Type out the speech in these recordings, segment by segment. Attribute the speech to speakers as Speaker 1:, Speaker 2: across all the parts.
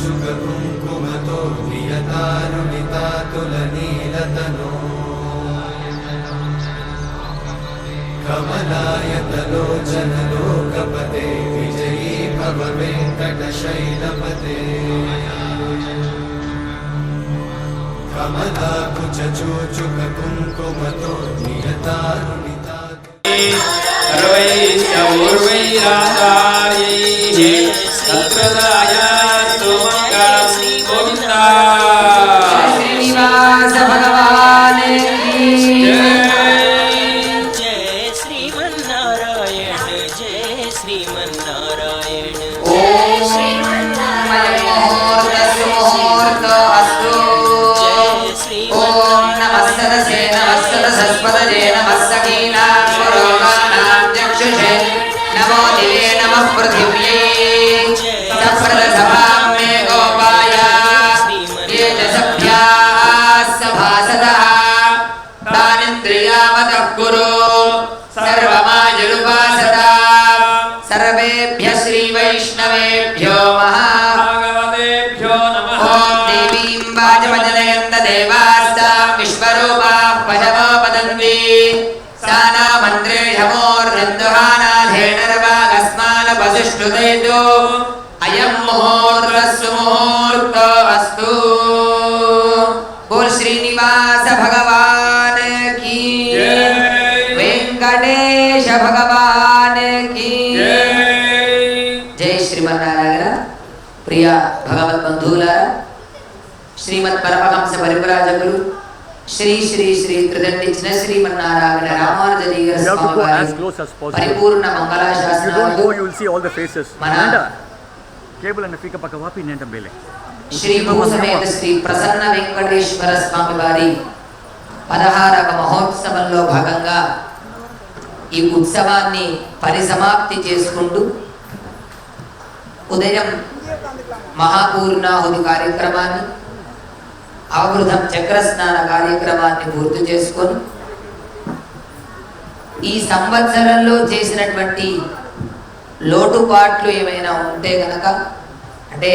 Speaker 1: कमलाकुचूचुककुङ्कुमतो नियतारुणितातुलनीलतनो कमलायतलोचनलोकपते विजयी भव वेङ्कटशैलपते कमलाकुचूचुककुङ्कुमतो नियतारुणितातुलनीलतनो
Speaker 2: श्रीनिवास भगवान की
Speaker 3: जय श्रीमन्नारायण जय श्रीमन्नारायण
Speaker 2: ओम मुहूर्त अस्तु ओम नमः सदसे नमः सदसस्पदजे नमः सकीनाक्षरोगानाध्यक्षुषे नमो दिवे नमः पृथिव्यै सप्रदसभां मे गोपाय ये च सभ्याः सभासदः तानिन्द्रियावतः कुरु सर्वमायुरुपासदा सर्वेभ्यः श्रीवैष्णवेभ्यो महाभगवतेभ्यो नमः ॐ देवीं वाचमजनयन्त देवास्तां विश्वरूपाः पशवो वदन्ति सा न मन्त्रेषमोर्धन्दुहानाधेनर्वागस्मानपशुष्टुदेतु अयं मुहूर्तः सुमुहूर्तो अस्तु। बोल श्रीनिवास भगवान की वेंकटेश भगवान की जय श्रीमन्नारायण। प्रिय भगवत बंधुलारा श्रीमत् परमहंस परिव्राजकुलु श्री श्री श्री त्रिदंडी चिन्न श्रीमन्नारायण रामानुजदीय स्वामी वारी परिपूर्ण मंगलाशासनालु
Speaker 4: केबल and fika pakavapi nenta bele
Speaker 2: Shri भूसमेत श्री प्रसन्न वेंकटेश्वर स्वामी वारी 16వ మహోత్సవంలో భాగంగా ఈ ఉత్సవాన్ని పరిసమాప్తి చేసుకుంటూ ఉదయం మహాపూర్ణాహుతి కార్యక్రమాన్ని అవృధం చక్రస్నాన కార్యక్రమాన్ని పూర్తి చేసుకొని ఈ సంవత్సరంలో చేసినటువంటి లోటుపాట్లు ఏమైనా ఉంటే గనక అంటే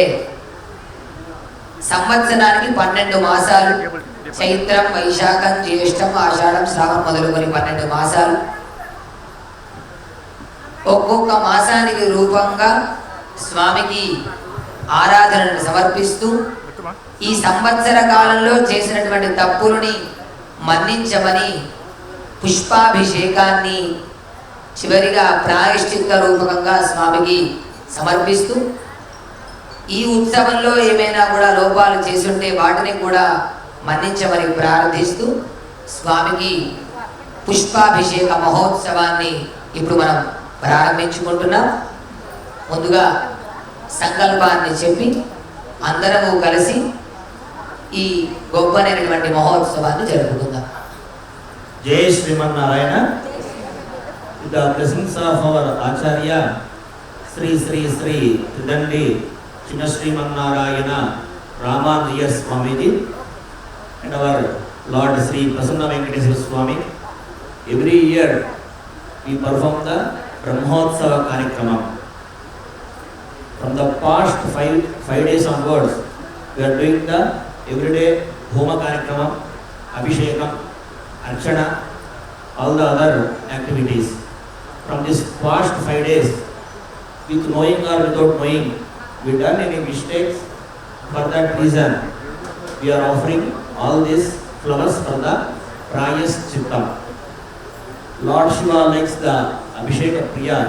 Speaker 2: సంవత్సరానికి 12 మాసాలు చైత్రం వైశాఖం జ్యేష్టం ఆషాఢం శ్రావణం మొదలుకొని 12 మాసాలు ఒక్కొక్క మాసానికి రూపంగా స్వామికి ఆరాధనను సమర్పిస్తూ ఈ సంవత్సర కాలంలో చేసినటువంటి తప్పులని మన్నించమని పుష్పాభిషేకాన్ని చివరిగా ప్రాయశ్చిత్త రూపకంగా స్వామికి సమర్పిస్తూ ఈ ఉత్సవంలో ఏమైనా కూడా లోపాలు చేసుంటే వాటిని కూడా మన్నించమని ప్రార్థిస్తూ స్వామికి పుష్పాభిషేక మహోత్సవాన్ని ఇప్పుడు మనం ప్రారంభించుకుంటున్నాం. ముందుగా సంకల్పాన్ని చెప్పి అందరము కలిసి ఈ గొప్పనైనటువంటి మహోత్సవాన్ని జరుపుకుందాం.
Speaker 5: జై Srimannarayana. With the blessings of our Acharya Sri Sri Sri Tridandi Chinna Srimannarayana Ramanuja Swamiji and our Lord Sri Prasanna Venkateswara Swami, every year we perform the Brahmotsava Karikramam. From the past five days onwards, we are doing the everyday Homa Karikramam, Abhishekam, Archana, all the other activities. From this past 5 days, with knowing or without knowing, we done any mistakes. For that reason, we are offering all these flowers for the Prayashchittam. Lord Shiva likes the Abhisheka Priya,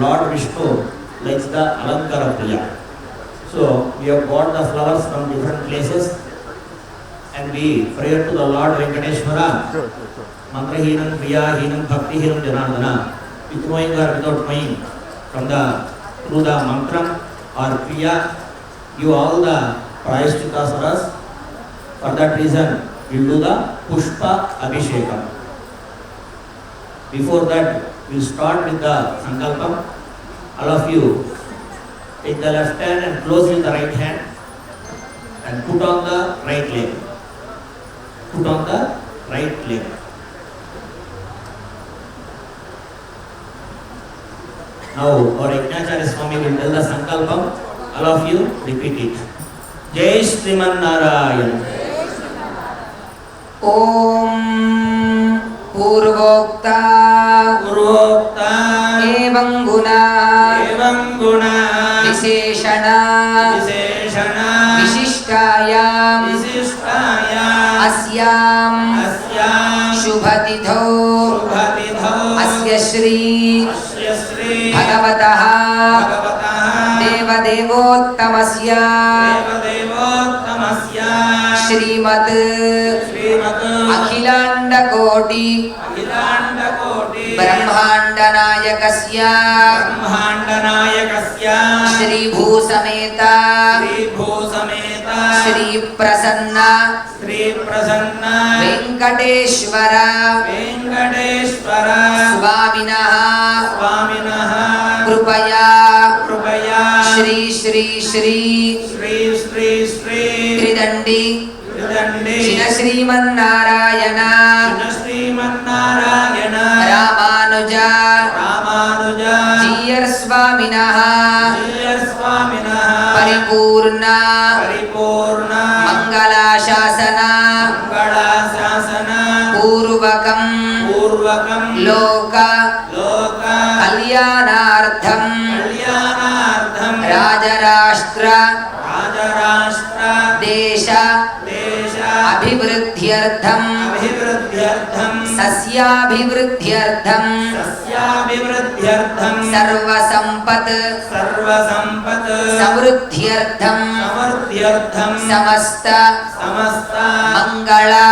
Speaker 5: Lord Vishnu likes the Alankara Priya. So we have got the flowers from different places and we pray to the Lord Venkateshwara. Mantrahinam, Priyahinam, Bhaktihinam, Janardana. With knowing or without knowing, through the mantra or Priya, give all the prayashchitas for us. For that reason, we will do the Pushpa Abhishekam. Before that, we will start with the Sankalpam. All of you take the left hand and close with the right hand and put on the right leg. Put on the right leg. Now our Yajnacharya Swami will tell the Sankalpam. All of you repeat it. Jai Sriman Narayan.
Speaker 2: Om Purvokta
Speaker 5: Purvokta
Speaker 2: Evam Guna Visheshana Vishishtayam Asyam Shubhatitho Asya Shri Bhagavataha Devadevottamasya Shrimat Akhilanda Koti Brahmanda Nayakasya Shri Bhusameta Shri Prasanna Venkateshwara Swaminaha Krupaya Shri Tridandi China Sriman Narayana Ramanuja Jiyar Swaminaha Paripurna Mangala Shasana Purvakam Loka Kalyanartham Rajarashtra Desha Abhivruddhyartham Sasyabhivruddhyartham Sarva Sampat Samruddhyartham Samasta Mangala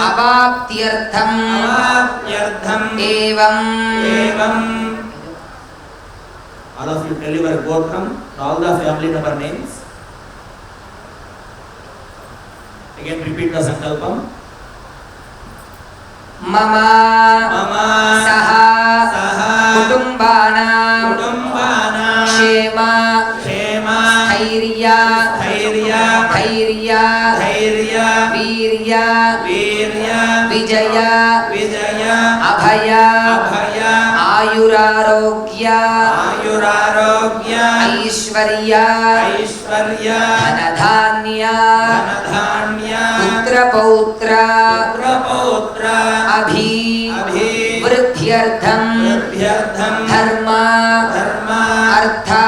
Speaker 2: Avaptyartham Evam.
Speaker 5: All of you tell your Gotram, all the family member names. Again repeat the Sankalpam.
Speaker 2: Mama Saha Kutumbana Shema Dhairya Virya Vijaya Abhaya Ayurarogya Aishwarya Dhanadhanya Putra Pautra Abhi Vruddhyartham Dharma Artha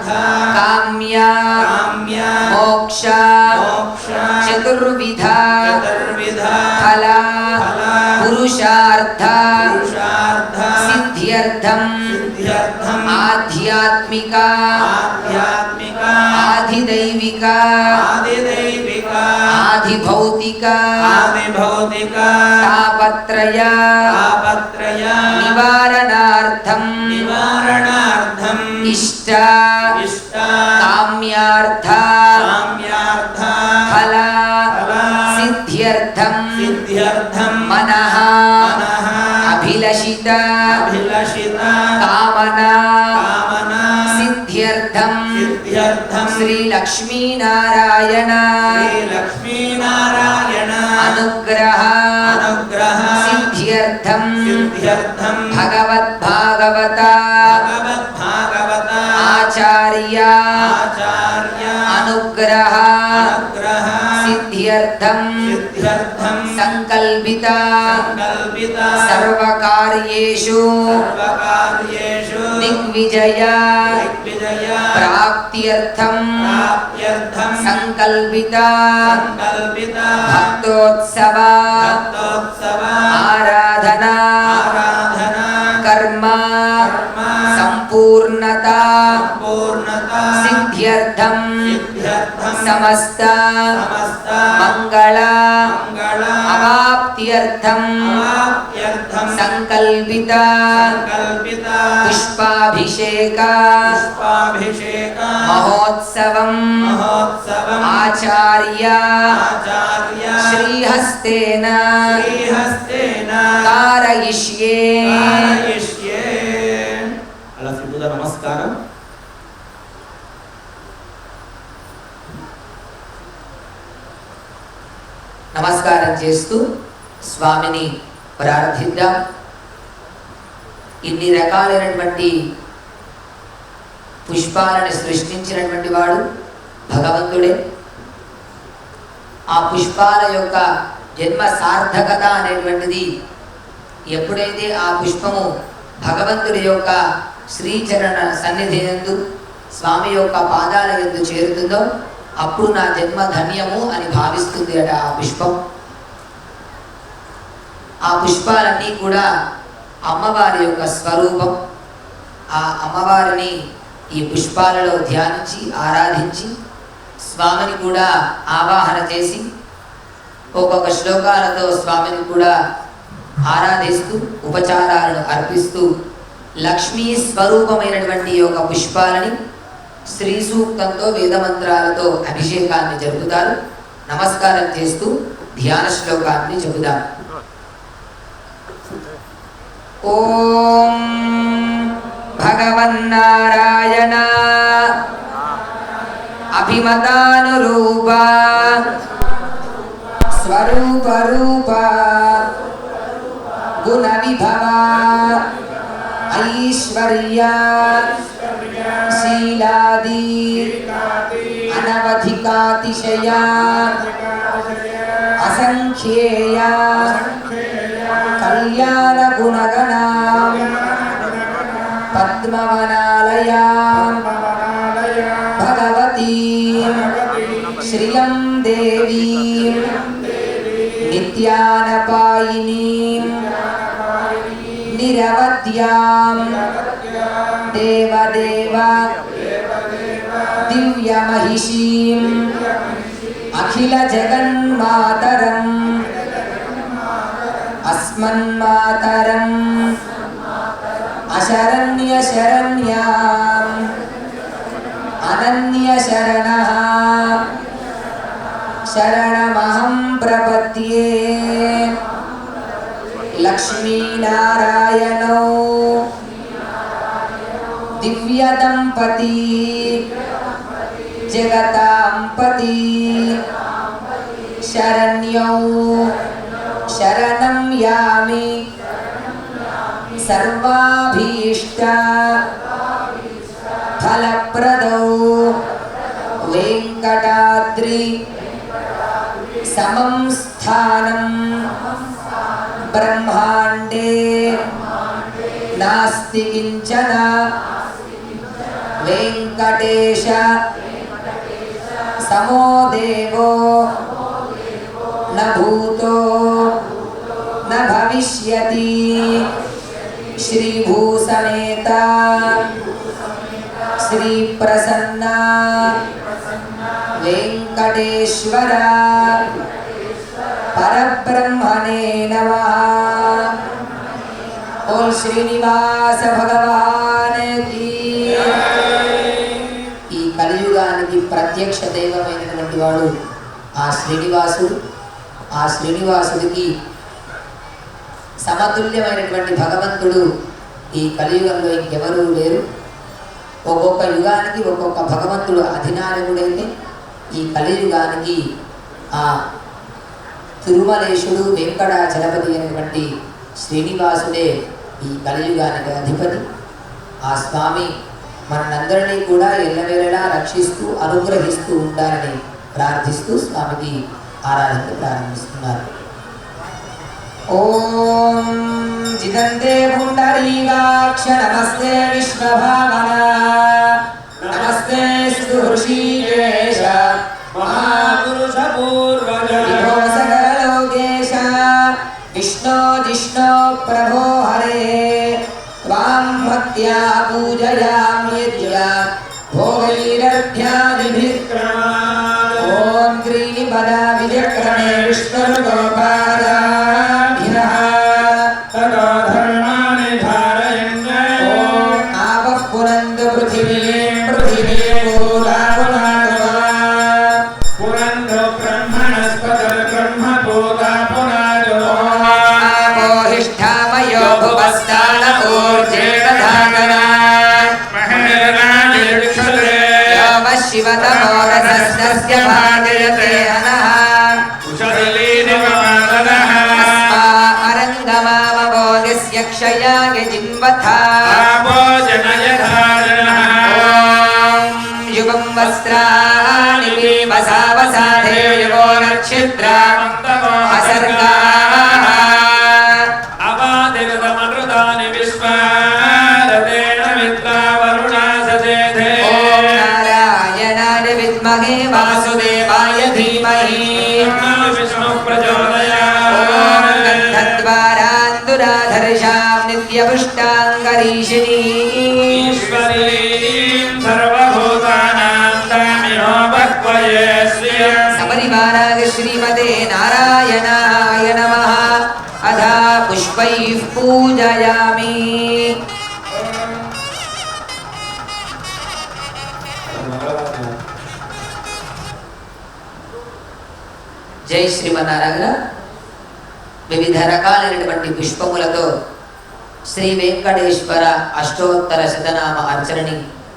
Speaker 2: Kamya Moksha Chaturvidha Phala Purushartha Siddhyartham Adhyatmika Adhidaivika Adhibhautika Tapatraya Nivaranartham Ishta Kamyartha Phala Siddhyartham Manaha Abhilashita Kamana Siddhyartham Sri Lakshmi Narayana Anugraha Siddhyartham Bhagavat Bhagavata Acharya Anugraha Siddhyartham Sankalpita Sarvakaryeshu Digvijaya Praptyartham Sankalpita Bhaktotsava Aradhana Karma Sampurnata सिद्ध्यर्थं समस्त मंगल अवाप्त्यर्थं संकल्पित पुष्पाभिषेक महोत्सवं आचार्य श्रीहस्तेन कारयिष्ये
Speaker 5: అలా సిద్ధుగా నమస్కారం.
Speaker 2: నమస్కారం చేస్తూ స్వామిని ప్రార్థిద్దాం. ఇన్ని రకాలైనటువంటి పుష్పాలను సృష్టించినటువంటి వాడు భగవంతుడే. ఆ పుష్పాల యొక్క జన్మ సార్థకత అనేటువంటిది ఎప్పుడైతే ఆ పుష్పము భగవంతుడి యొక్క శ్రీచరణ సన్నిధి యందు స్వామి యొక్క పాదాల యందు చేరుతుందో అప్పుడు నా జన్మ ధన్యము అని భావిస్తుంది అట ఆ పుష్పం. ఆ పుష్పాలన్నీ కూడా అమ్మవారి యొక్క స్వరూపం. ఆ అమ్మవారిని ఈ పుష్పాలలో ధ్యానించి ఆరాధించి స్వామిని కూడా ఆవాహన చేసి ఒక్కొక్క శ్లోకాలతో స్వామిని కూడా ఆరాధిస్తూ ఉపచారాలను అర్పిస్తూ లక్ష్మీ స్వరూపమైనటువంటి యొక్క పుష్పాలని శ్రీ సూక్తంతో వేదమంత్రాలతో అభిషేకాన్ని జరుపుతారు. నమస్కారం చేస్తూ ధ్యాన శ్లోకాన్ని చెబుదాం. ఓం భగవన్నారాయణ అభిమతానురూప స్వరూప రూప గుణ విభవ ఐశ్వర్య శీలాది అనవధికాతిశయ అసంఖ్యేయ కళ్యాణ గుణగణ పద్మవనాలయా భగవతీ శ్రియం దేవీ నిత్యానపాయినీ నిరవధ్యాం దేవదేవ దివ్యమహిషీం అఖిల జగన్మాతరం అస్మన్మాతరం అశరణ్య శరణ్యాం అనన్య శరణః శరణమహం ప్రపద్యే. లక్ష్మీనారాయణో దివ్య దంపతి జగతాంపతి శరణ్యౌ శరణం యామి సర్వాభీష్ట ఫలప్రదౌ వెంకటాద్రి సమం స్థానం బ్రహ్మాండే నాస్తి కించన వెంకటేశ సమో దేవో న భూతో న భవిష్యతి. శ్రీభూసమేత శ్రీ ప్రసన్న వెంకటేశ్వర పరబ్రహ్మణే నమః. ఓం శ్రీనివాస భగవాన్ కీ. ఈ కలియుగానికి ప్రత్యక్ష దైవమైనటువంటి వాడు ఆ శ్రీనివాసుడు. ఆ శ్రీనివాసుడికి సమతుల్యమైనటువంటి భగవంతుడు ఈ కలియుగంలో ఇంకెవరూ లేరు. ఒక్కొక్క యుగానికి ఒక్కొక్క భగవంతుడు అధినాయకుడైతే ఈ కలియుగానికి ఆ తిరుమలేశుడు వెంకటాచలపతి అయినటువంటి శ్రీనివాసుడే ఈ కలియుగానికి అధిపతి. ఆ స్వామి మనందరినీ కూడా ఎల్లవేళలా రక్షిస్తూ అనుగ్రహిస్తూ ఉండాలని ప్రార్థిస్తూ స్వామికి ఆరాధన ప్రారంభిస్తున్నారు. ఓం జిదంతే పుండరీకాక్ష నమస్తే విశ్వభావన నమస్తే ఋషికేశ మహాపురుష పూర్వజ సకలలోకేశ విష్ణో జిష్ణో ప్రభో హరే త్వాం భక్త్యా పూజయామ్యద్య భోగైర్ जीवतमोरसस्तस्य भाजयते हनः अस्मा अरङ्गमामबोधस्य क्षयाय जिन्वथा युगं वस्त्राणि वसावसाधे युगो नक्षत्रा असर्गाः
Speaker 6: अवादिगतमनृतानि विश्वारतेन मित्रा वरुणा सचेते
Speaker 2: ॐ नारायणाय विद्महे वासुदेवाय धीमहि
Speaker 6: विष्णु प्रचोदयात्
Speaker 2: गन्धद्वारान्दुराधर्षां नित्यपुष्टाङ्गरीषिणी
Speaker 6: ईश्वरीं सर्वभूतानां तामिहो बह्वये श्रियं
Speaker 2: सपरिवाराय श्रीमते नारायणाय नमः अधा पुष्पैः पूजयामि జై శ్రీమన్నారాయణ. వివిధ రకాలైనటువంటి పుష్పములతో శ్రీ వెంకటేశ్వర అష్టోత్తర శతనామ అర్చనని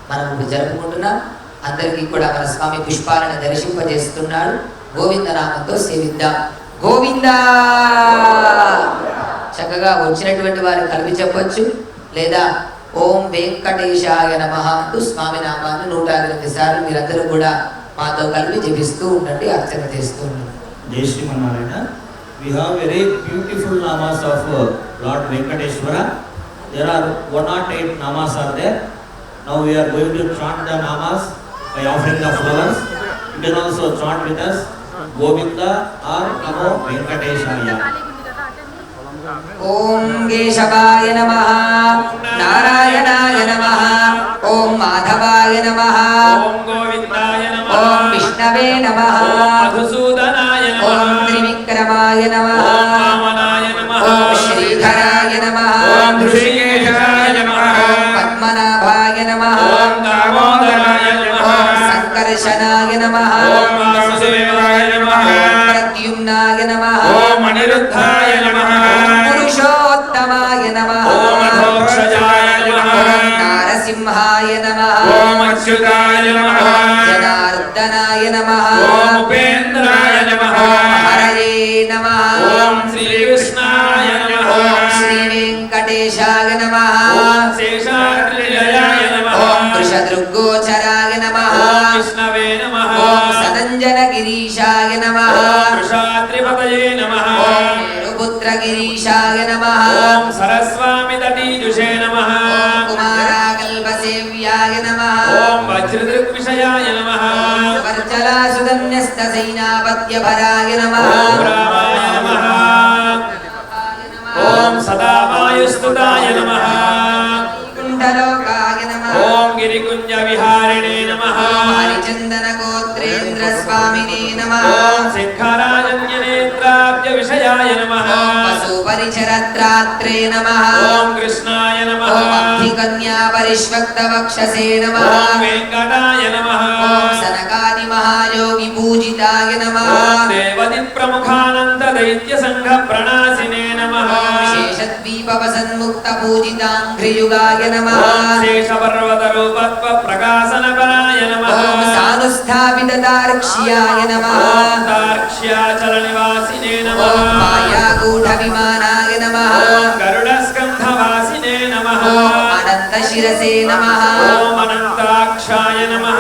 Speaker 2: మనం ఇప్పుడు జరుపుకుంటున్నాం. అందరికీ కూడా మన స్వామి పుష్పాలను దర్శింపజేస్తున్నాడు. గోవిందనామంతో సేవిద్దాం. గోవిందా. చక్కగా వచ్చినటువంటి వారు కలిపి చెప్పొచ్చు, లేదా ఓం వెంకటేశాయ నమః అంటూ స్వామి నామాన్ని 108 సార్లు మీరందరూ కూడా మాతో కలిపి జపిస్తూ ఉండండి, అర్చన చేస్తూ ఉండండి.
Speaker 5: Jai Shri Mannarayana. We have very beautiful namas of Lord Venkateshwara. There are 108 namas are there. Now we are going to chant the namas by offering the flowers. You can also chant with us Govinda or Namo Venkateshaya.
Speaker 2: ఓం కేశవాయ నమః, నారాయణాయ నమః, ఓం మాధవాయ నమః,
Speaker 6: ఓం గోవిందాయ నమః,
Speaker 2: ఓం విష్ణవే నమః,
Speaker 6: ఓం మధుసూదనాయ నమః,
Speaker 2: ఓం త్రివిక్రమాయ నమః,
Speaker 6: ఓం వామనాయ నమః,
Speaker 2: ఓం శ్రీధరాయ నమః,
Speaker 6: ఓం ఋషికేశాయ నమః,
Speaker 2: ఓం పద్మనాభాయ నమః,
Speaker 6: ఓం దామోదరాయ నమః,
Speaker 2: ఓం సంకర్షణాయ నమః,
Speaker 6: ఓం వాసుదేవాయ నమః,
Speaker 2: ఓం ప్రద్యుమ్నాయ నమః,
Speaker 6: ఓం అనిరుద్ధాయ నమః,
Speaker 2: పురుషోత్తమాయ నమః,
Speaker 6: ఓం అధోక్షజాయ నమః,
Speaker 2: ఓం నారసింహాయ నమః,
Speaker 6: ఓం అచ్యుతాయ నమః,
Speaker 2: ఓం జనార్దనాయ నమః,
Speaker 6: ఓం ఉపేంద్రాయ నమః,
Speaker 2: ఓం హరయే నమః,
Speaker 6: ఓం శ్రీకృష్ణాయ నమః,
Speaker 2: ఓం శ్రీ వెంకటేశాయ నమః,
Speaker 6: ఓం శేషాద్రిజయాయ నమః,
Speaker 2: ఓం వృషదృగ్గోచరాయ నమః,
Speaker 6: ఓం విష్ణవే నమః,
Speaker 2: ఓం సనంజనగిరీశాయ నమః,
Speaker 6: ఓం వృషాద్రిపతయే నమః,
Speaker 2: ఓం మేరుపుత్రగిరీశాయ నమః,
Speaker 6: ఓం సరస్వామి తటీజుషే నమః,
Speaker 2: ఓం కుమారాకల్పసేవ్యాయ నమః,
Speaker 6: ఓం వజ్రదృగ్విషయాయ నమః,
Speaker 2: వర్చలాసుధన్యస్తసైనాపత్యభరాయ నమః,
Speaker 6: ఓం రామాయ నమః, ఓం సదావాయుస్తుతాయ నమః,
Speaker 2: కుంఠలోకాయ నమః,
Speaker 6: ఓం గిరికుంజ విహారిణే నమః,
Speaker 2: ఓం హరిచందన గోత్రేంద్ర స్వామినే నమః,
Speaker 6: ఓం శంఖరాజన్యనేత్రాబ్జ విషయాయ నమః,
Speaker 2: ఓం వసుపరిచరత్రాత్రే నమః,
Speaker 6: ఓం కృష్ణాయ నమః,
Speaker 2: ఓం అబ్ధికన్యా పరిష్వక్త వక్షసే నమః,
Speaker 6: ఓం వెంకటాయ నమః,
Speaker 2: ఓం సనకాది మహాయోగి పూజితాయ నమః,
Speaker 6: ఓం దేవది ప్రముఖానంద దైత్య సంఘ ప్రణాసినే నమః,
Speaker 2: ఓం శేషద్వీపవసన్ముక్త పూజితాంఘ్రియుగాయ నమః,
Speaker 6: ఓం శేషపర్వత రూపత్వ ప్రకాశన పరాయ నమః,
Speaker 2: ఓం సానుస్థాపిత తార్క్ష్యాయ నమః,
Speaker 6: ఓం తార్క్ష్యాచల నివాసినే నమః,
Speaker 2: ఓం మాయాగూఢ విమానాయ నమః,
Speaker 6: ఓం గరుడ స్కంధ వాసినే నమః,
Speaker 2: ఓం అనంత శిరసే నమః,
Speaker 6: ఓం అనంతాక్షాయ నమః,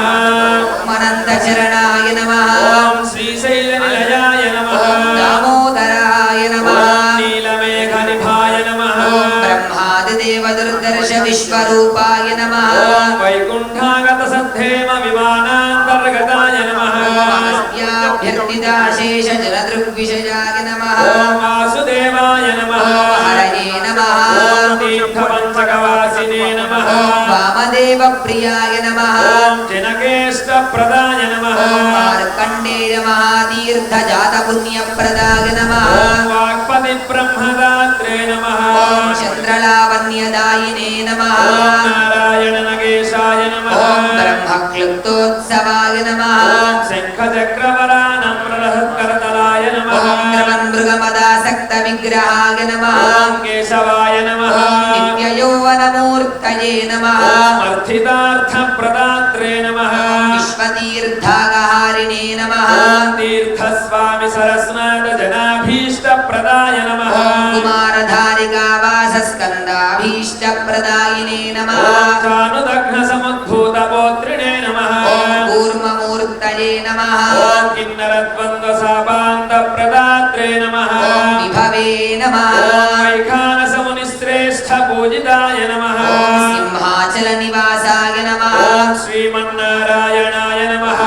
Speaker 2: ఓం అనంత చరణాయ నమః,
Speaker 6: ఓం శ్రీశైల నిలయాయ నమః,
Speaker 2: ఓం దామోదరాయ నమః,
Speaker 6: ఓం నీలమేఘ నిభాయ నమః,
Speaker 2: ఓం బ్రహ్మాది దేవ దుర్దర్శ విశ్వరూపాయ నమః,
Speaker 6: ఓం వైకుంఠాగత సద్ధేమ విమానాంతర్గతాయ నమః,
Speaker 2: ఓం అగస్త్యాభ్యర్థితాశేష జలదృగ్విషయాయ నమః,
Speaker 6: ఓం వాసుదేవాయ నమః,
Speaker 2: ఓం హరయే నమః,
Speaker 6: ఓం తీర్థపంచకవాసినే నమః,
Speaker 2: ఓం వామదేవ ప్రియాయ నమః,
Speaker 6: ఓం జనకేష్టప్రదాయ నమః,
Speaker 2: ఓం మార్కండేయ మహాతీర్థ జాత పుణ్యప్రదాయ నమః,
Speaker 6: ఓం వాక్పతి బ్రహ్మదాత్రే నమః,
Speaker 2: ఓం చంద్రలావణ్యదాయినే నమః,
Speaker 6: ఓం నారాయణ నగేశాయ నమః,
Speaker 2: ఓం బ్రహ్మక్లుప్తోత్సవాయ నమః,
Speaker 6: ఓం శంఖచక్రవరానమ్రహత్కరతలాయ నమః,
Speaker 2: ఓం ద్రవన్మృగమదాసక్త విగ్రహాయ నమః,
Speaker 6: ఓం కేశవాయ నమః,
Speaker 2: ఓం నిత్యయౌవనమూర్తయే నమః,
Speaker 6: ఓం అర్థితార్థప్రదాత్రే నమః,
Speaker 2: విశ్వతీ तीर्थागहारिणे नमः
Speaker 6: ओम तीर्थस्वामी सरस्वत जनाभीष्टप्रदाय नमः
Speaker 2: ओम कुमारधारिका वासस्कन्दाभीष्टप्रदायिने नमः
Speaker 6: ओम चानुदग्न समुद्भूत पौत्रिणे नमः
Speaker 2: ओम कूर्ममूर्तये नमः
Speaker 6: ओम किन्नरद्वन्द्व सापान्त प्रदात्रे नमः
Speaker 2: ओम विभवे नमः
Speaker 6: ओम वैखानस मुनिश्रेष्ठ पूजिताय नमः
Speaker 2: ओम सिंहाचल निवासाय नमः
Speaker 6: ओम श्रीमन्नारायणाय नमः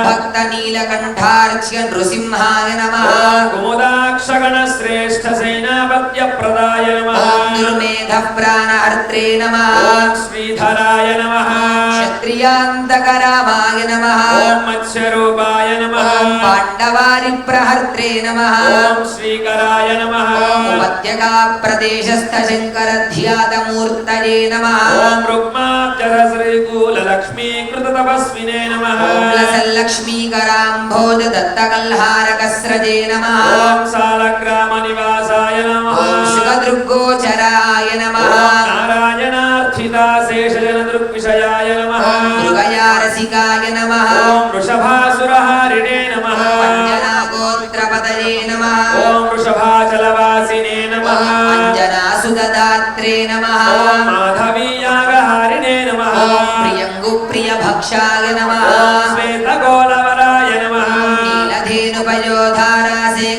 Speaker 2: भक्त नीलकंठार्च्य नृसिंहाय नमः
Speaker 6: ओम कुमुदाक्षगण श्रेष्ठ सेनापत्य प्रदाय नमः
Speaker 2: ओम दुर्मेध प्राणहर्त्रे नमः
Speaker 6: ओम श्रीधराय नमः
Speaker 2: क्षत्रियान्तकरामाय नमः
Speaker 6: ओम मत्स्यरूपाय नमः
Speaker 2: ओम पाण्डवारिप्रहर्त्रे नमः
Speaker 6: ओम श्रीकराय नमः
Speaker 2: ओम उपत्यका प्रदेशस्थ शङ्करध्यातमूर्तये नमः
Speaker 6: ओम रुक्माक्षर श्रीकूल लक्ष्मीकृत तपस्विने नमः
Speaker 2: ओम लसल्लक्ष्मीकराम्भोज दत्तकल्हारकस्रजे नमः
Speaker 6: ओम सालग्राम निवासाय नमः
Speaker 2: ओम शुभदृग्गोचराय नमः
Speaker 6: ओम नारायणार्थिता शेषजन दृग्विषयाय नमः
Speaker 2: ओम मृगयारसिकाय नमः
Speaker 6: ओम वृषभासुरहारिणे नमः
Speaker 2: अंजनागोत्रपतये नमः
Speaker 6: ओम वृषभाचलवासिने नमः
Speaker 2: ओम अंजनासुददात्रे नमः
Speaker 6: ओम माधवीयागहारिणे नमः
Speaker 2: ओम प्रियङ्गुप्रियभक्षाय नमः
Speaker 6: ओम श्वेतगोलवराय नमः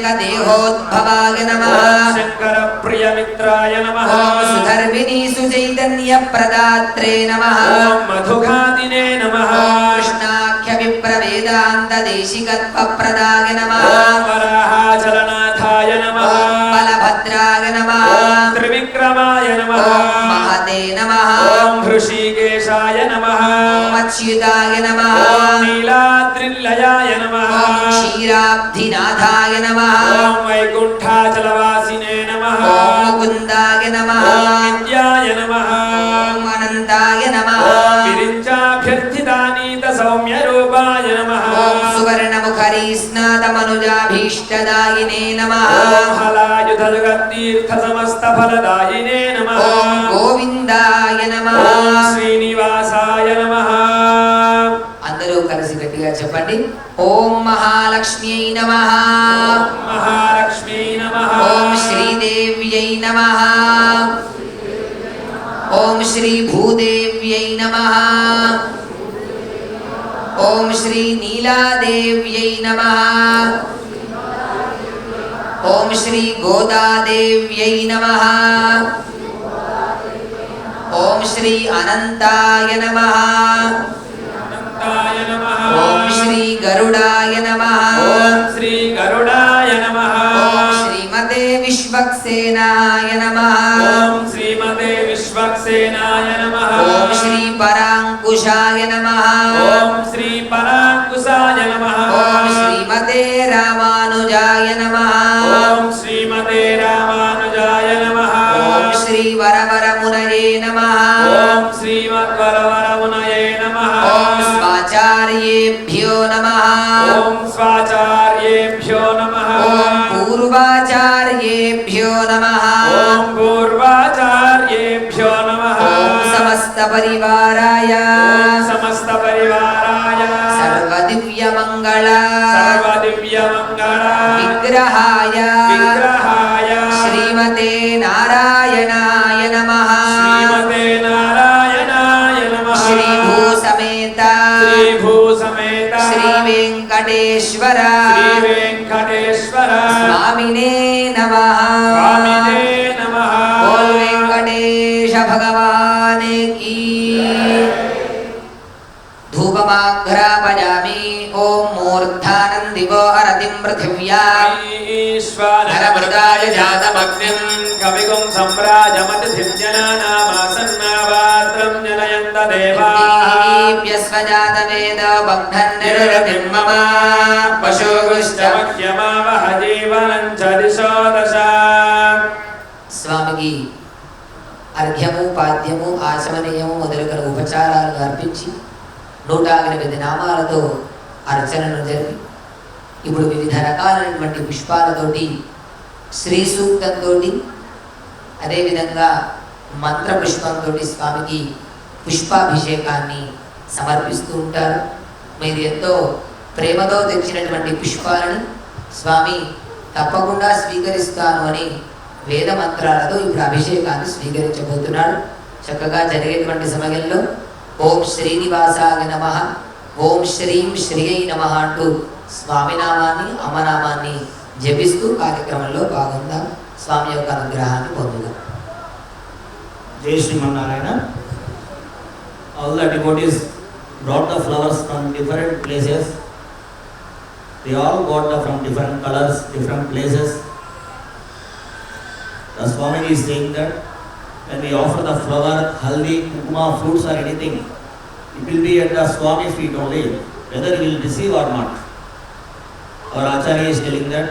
Speaker 2: नीलधेनुपयोधारासेकदेहोद्भवाय नमः
Speaker 6: ओम शंकर प्रियमित्राय नमः
Speaker 2: ओम सुधर्मिणी सुचैतन्यप्रदात्रे नमः
Speaker 6: ओम मधुघातिने नमः
Speaker 2: ओम कृष्णाख्य विप्रवेदान्तदेशिकत्वप्रदाय नमः
Speaker 6: ओम वराहाचलनाथाय नमः
Speaker 2: ओम बलभद्राय नमः
Speaker 6: ओम त्रिविक्रमाय नमः
Speaker 2: ओम महते नमः
Speaker 6: ओम हृषीकेशाय नमः
Speaker 2: ओम अच्युताय नमः
Speaker 6: ओम नीलाद्रिलयाय नमः
Speaker 2: ओम क्षीराब्धिनाथाय नमः
Speaker 6: ओम वैकुण्ठाचलवासिने नमः
Speaker 2: ओम मुकुन्दाय नमः
Speaker 6: ओम विद्याय नमः
Speaker 2: ओम अनन्ताय नमः
Speaker 6: ओम विरिञ्चाभ्यर्थितानीत सौम्यरूपाय नमः
Speaker 2: ओम सुवर्णमुखरीस्नातमनुजाभीष्टदायिने नमः
Speaker 6: ओम हलायुधजगत्तीर्थसमस्तफलदायिने नमः
Speaker 2: ओम गोविन्दाय नमः
Speaker 6: ओम श्रीनिवासाय नमः
Speaker 2: అందరూ కలిసి గట్టిగా చెప్పండి ఓం మహాలక్ష్మ్యై నమః
Speaker 6: महालक्ष्मी नमः
Speaker 2: ఓం శ్రీదేవ్యై నమః ఓం శ్రీ భూదేవ్యై నమః ఓం శ్రీ నీలాదేవ్యై నమః ఓం శ్రీ గోదాదేవ్యై నమః ఓం శ్రీ అనంతాయ నమః
Speaker 6: अनन्ताय नमः
Speaker 2: ఓం శ్రీ గరుడాయ నమః
Speaker 6: ओम श्री गरुडाय नमः
Speaker 2: ఓం శ్రీమతే విశ్వక్సేనాయ నమః
Speaker 6: ओम श्रीमते विश्वक्सेनाय नमः
Speaker 2: ఓం శ్రీ పరాంకుశాయ నమః
Speaker 6: ओम श्री परांकुशाय नमः
Speaker 2: ఓం శ్రీమతే రామానుజాయ నమః
Speaker 6: ओम श्रीमते रामानुजाय नमः
Speaker 2: ఓం శ్రీ వరవరమునయే నమః
Speaker 6: ओम श्रीमद्वरवरमुनये नमः
Speaker 2: ఓం స్వాచార్యేభ్యో నమః
Speaker 6: ओम स्वाचार्येभ्यो नमः
Speaker 2: ఓం పూర్వాచార్యేభ్యో నమః
Speaker 6: ओम पूर्वाचार्येभ्यो नमः
Speaker 2: ఓం సమస్త పరివారాయ
Speaker 6: ओम समस्त परिवाराय
Speaker 2: సర్వదివ్యమంగళ
Speaker 6: सर्वदिव्यमङ्गल
Speaker 2: విగ్రహాయ
Speaker 6: विग्रहाय
Speaker 2: శ్రీమతే నారాయణాయ నమః
Speaker 6: श्रीमते नारायणाय नमः
Speaker 2: శ్రీభూసమేత
Speaker 6: श्रीभूसमेत
Speaker 2: శ్రీ వెంకటేశ్వర
Speaker 6: श्रीवेङ्कटेश्वर
Speaker 2: స్వామినే నమః
Speaker 6: स्वामिने नमः
Speaker 2: बोल वेंकटेश भगवान की धूपमाघ्रापयामि ओम मूर्धानन्दिवो अरतिं पृथिव्या
Speaker 6: ईश्वरमृताय जातमग्निं कविगुं सम्राजमतिथिं जनानामासन्नावात्रं जनयन्त देवाः
Speaker 2: दिव्यस्वजातवेद बग्धन्निरतिं मम पशुगुश्च
Speaker 6: मह्यमावह जीवनं च दिशो दश
Speaker 2: స్వామికి అర్ఘ్యము పాద్యము ఆచమనీయము మొదలుగల ఉపచారాలను అర్పించి 108 నామాలతో అర్చనను జరిపి ఇప్పుడు వివిధ రకాలైనటువంటి పుష్పాలతోటి శ్రీ సూక్తంతో అదేవిధంగా మంత్ర పుష్పంతో స్వామికి పుష్పాభిషేకాన్ని సమర్పిస్తూ ఉంటారు. మీరు ఎంతో ప్రేమతో తెచ్చినటువంటి పుష్పాలను స్వామి తప్పకుండా స్వీకరిస్తాను అని వేద మంత్రాలతో ఇప్పుడు అభిషేకాన్ని స్వీకరించబోతున్నాడు. చక్కగా జరిగేటువంటి సమయంలో ఓం శ్రీనివాసాయ నమః, ఓం శ్రీం శ్రీయై నమః అంటూ స్వామినామాన్ని అమనామాన్ని జపిస్తూ కార్యక్రమంలో భాగంగా స్వామి యొక్క అనుగ్రహాన్ని పొందుదాం.
Speaker 5: జై Srimannarayana. All the devotees brought the flowers from different places. They all got them from different colors, different places. The Swami is saying that when we offer the flower, haldi, kumkum, fruits or anything, it will be at the Swami feet only, whether he will receive or not. Our Acharya is telling that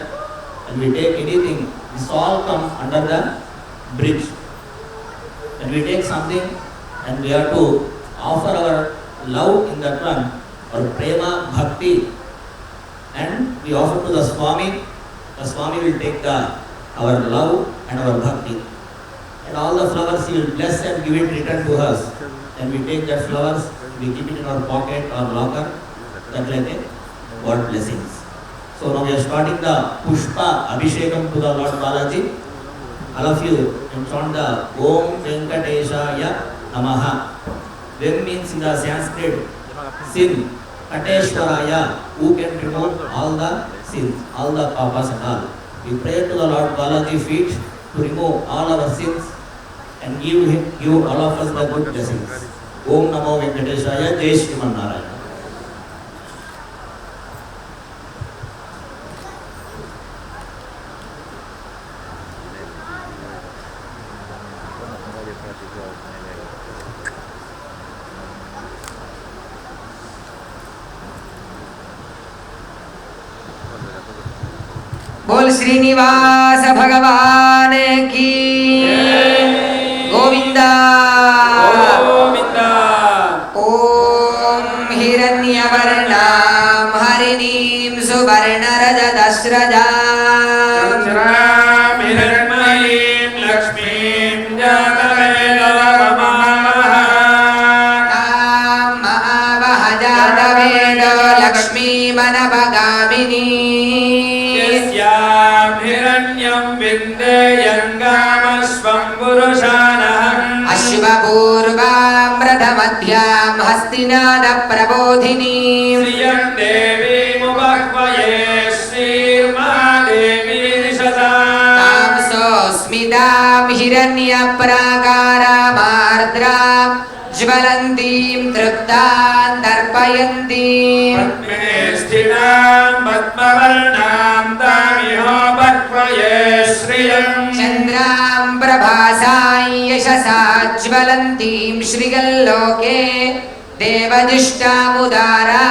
Speaker 5: when we take anything, this all come under the bridge. When we take something and we have to offer our love in that one, our prema, bhakti, and we offer to the Swami will take our love and our bhakti. And all the flowers he will bless and give it return to us. And we take that flowers, we keep it in our pocket or locker, that like a God blessings. So now we are starting the Pushpa Abhishekam to the Lord Balaji. All of you can chant the Om Venkateshaya Namaha. Vem means in the Sanskrit sin. Kateshwaraya, who can remove all the sins, all the papas and all. We pray to the Lord Balaji feet to remove all our sins and give all of us the good blessings. Om Namo Venkateshaya, Jai Srimanarayana.
Speaker 2: बोल श्रीनिवास भगवान की गोविंदा
Speaker 6: गोविंदा।
Speaker 2: ओम हिरण्यवर्णां हरिणीं सुवर्णरजतस्रजां
Speaker 6: हिरण्मयीं लक्ष्मीं
Speaker 2: जातवेदो लक्ष्मीमनभगामिनी
Speaker 6: हिरण्यं विन्देयङ्गामश्वं पुरुषानहम्
Speaker 2: अश्वपूर्वामृतमध्यां हस्तिनादप्रबोधिनीं
Speaker 6: श्रियं देवीमुपह्वये श्रीर्मादेवी सदा
Speaker 2: तां सोऽस्मितां हिरण्यप्राकारामार्द्रां ज्वलन्तीं तृप्तां तर्पयन्तीं
Speaker 6: पद्मे स्थितां पद्मवर्णां तामिहोपह्वये श्रियं
Speaker 2: चन्द्रां प्रभासां यशसा ज्वलन्तीं श्रियल्लोके देवजुष्टामुदारां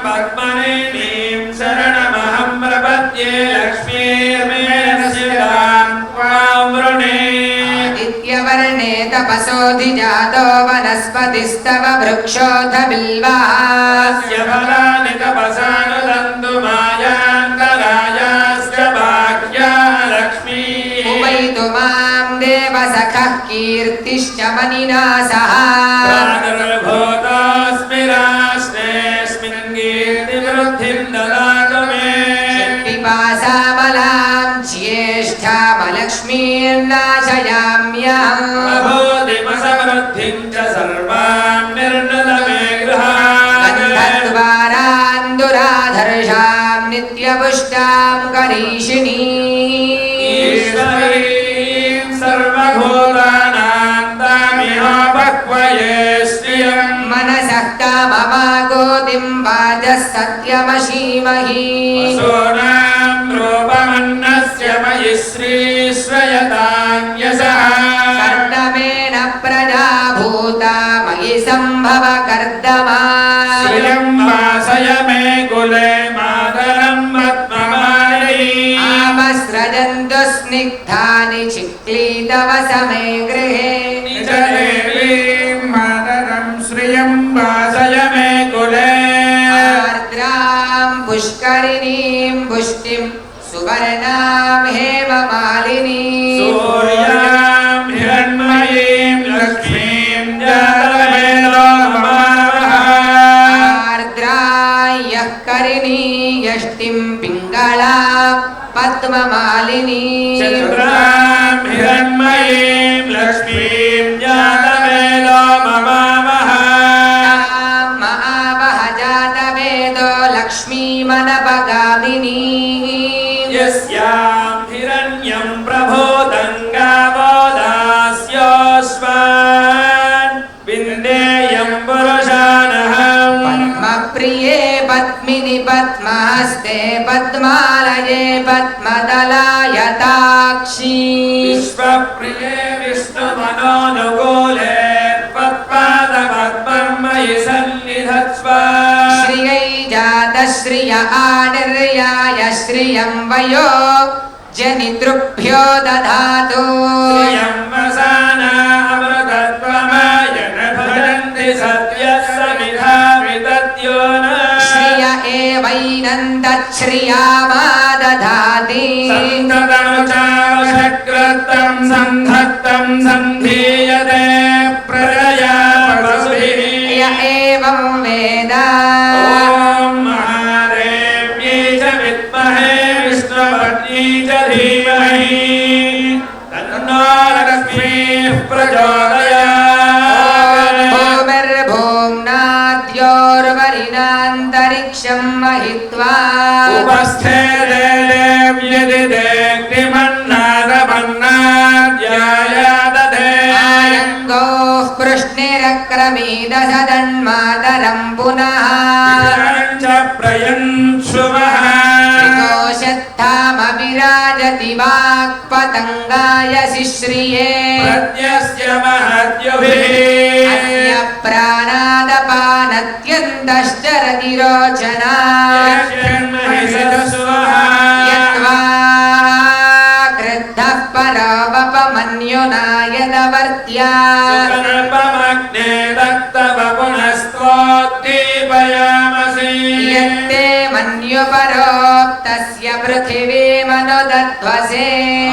Speaker 6: पद्मनेनीं शरणमहं प्रपद्ये लक्ष्मीर्मेणस्यतां त्वां वृणे
Speaker 2: आदित्यवर्णे तपसोऽधिजातो वनस्पतिस्तव वृक्षोऽथ बिल्वाः
Speaker 6: अस्य फलानि तपसानुदन्तु मायान्तरायाश्च भाग्या लक्ष्मीः
Speaker 2: उपैतु मां देवसखः कीर्तिश्च मनिना सह
Speaker 6: प्रादुर्भूतोऽस्मि राष्ट्रेऽस्मिन् कीर्तिवृद्धिं ददातु मे
Speaker 2: पिपासामलां ज्येष्ठामलक्ष्मीर्नाशयाम्यहम्
Speaker 6: अभूतिमसमृद्धिं च सर्वां निर्णदमे गृहात्
Speaker 2: गन्धद्वारान्दुराधर्षां नित्यपुष्टां करीषिणीम्
Speaker 6: ईश्वरीं सर्वभूतानां तामिहोपह्वये श्रियं
Speaker 2: मनसः काममागोतिं वाचः सत्यमशीमहि
Speaker 6: वसूनां रूपमन्नस्य मयि श्रीश्रयतां यशः
Speaker 2: कर्दमेन प्रजा भूता मयि सम्भव कर्दमा
Speaker 6: श्रियं वासय मे कुले मातरं पद्ममालयी
Speaker 2: आमस्रजन्तु स्निग्धानि चिक्लीतव समे गृहे
Speaker 6: निजदेवीं मातरं श्रियं वासय मे कुले
Speaker 2: आर्द्रां पुष्करिणीं पुष्टिं सुवर्णां हेममालिनीं
Speaker 6: सूर्यां हिरण्मयीं लक्ष्मीं जातवेदो नमामः
Speaker 2: यःकरिणी यष्टिं पिङ्गला पद्ममालिनी
Speaker 6: चतुरां हिरण्मयीं लक्ष्मीं जातवेदो ममावह
Speaker 2: महावह जातवेदो लक्ष्मीमनपगामिनी
Speaker 6: यस्यां हिरण्यं प्रभूतं गावो दास्योऽस्मान् विन्देयं पुरुषानहम्
Speaker 2: पद्मप्रिये पद्मिनि पद्महस्ते पद्मालये पद्मदलायताक्षी
Speaker 6: विश्वप्रिये विष्णुमनोनुकूले त्वत्पादपद्ममयि सन्निधत्स्व
Speaker 2: श्रियै जातश्रिय आनिर्याय श्रियं वयो जनितृभ्यो दधातु
Speaker 6: श्रियं वसाना अमृतत्वमायन भजन्ति सत्यः समिधा विदद्यो न
Speaker 2: श्रिय एवैनन्दच्छ्रियामा दधाति
Speaker 6: सन्ततनुचावशक्रतं सन्धत्तं सन्धीयते प्रजया वसुभिः
Speaker 2: य एवं वेद
Speaker 6: ॐ महादेव्यै च विद्महे विष्णुपत्न्यै च धीमहि तन्नो लक्ष्मीः प्रचोदयात्
Speaker 2: भूमिर्भूम्नाद्योर्वरिणान्तरिक्षं महित्वा
Speaker 6: उपस्थे देव्यदि देग्निमन्नादमन्नाद्यायादधे
Speaker 2: आयङ्गोः कृष्णिरक्रमीदशदन्मातरं पुनः
Speaker 6: च प्रयन्शुवः
Speaker 2: त्रिकोशत्थामविराजति वाक्पतङ्गाय शिश्रिये
Speaker 6: प्रत्यस्य महद्युभिः
Speaker 2: अस्य प्राणादपानत्यन्तश्चरति रोचना यद्वा क्रुद्धः परोपमन्युना यदवर्त्या
Speaker 6: सुकल्पमग्ने दत्तव पुनस्त्वोद्दीपयामसि
Speaker 2: यत्ते मन्युपरोक्तस्य पृथिवीमनुदध्वसे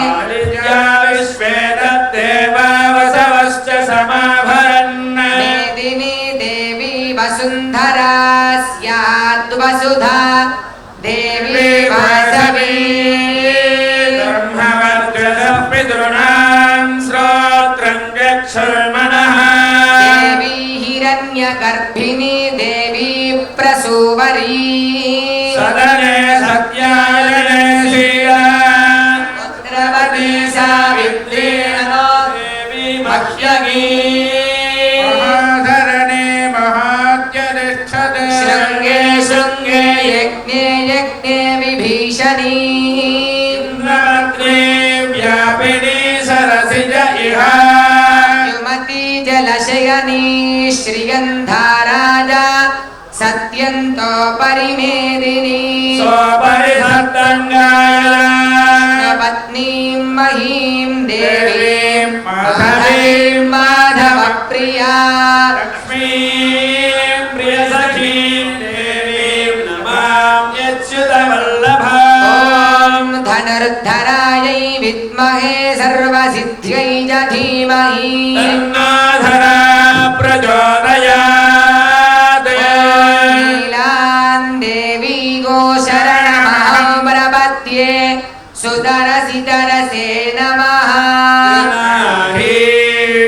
Speaker 6: आदित्या विश्वे तद्देवा वसवश्च समाभरन्
Speaker 2: मेदिनी देवी वसुन्धरा स्याद्वसुधा देवी वासवी
Speaker 6: ब्रह्मवर्चसः पितॄणां श्रोत्रं चक्षुर्मनः
Speaker 2: देवी हिरण्यगर्भिणी देवी प्रसूवरी
Speaker 6: सदने सत्यायने शीला
Speaker 2: पुत्रवती सावित्री नमो
Speaker 6: देवी मह्यगी महाधरणे महात्यतिष्ठते
Speaker 2: शृङ्गे शृङ्गे यज्ञे यज्ञे विभीषणी
Speaker 6: इन्द्रपत्नी व्यापिनी सरसिज इह
Speaker 2: युमती जलशयनी श्रियन्धाराजा सत्यन्तो परिमेदिनी
Speaker 6: स्वपरिधत्तङ्गाय
Speaker 2: पत्नीं महीं
Speaker 6: देवीं
Speaker 2: देवीं
Speaker 6: माधवीं
Speaker 2: माधवप्रिया
Speaker 6: लक्ष्मीं प्रियसखीं देवीं नमाम्यच्युतवल्लभा
Speaker 2: ॐ धनुर्धरायै विद्महे सर्वसिद्ध्यै च धीमहि
Speaker 6: तन्नाधरा प्रचोदयात्
Speaker 2: नीलां देवी गोशरणमहं प्रपद्ये सुदरसितरसे नमः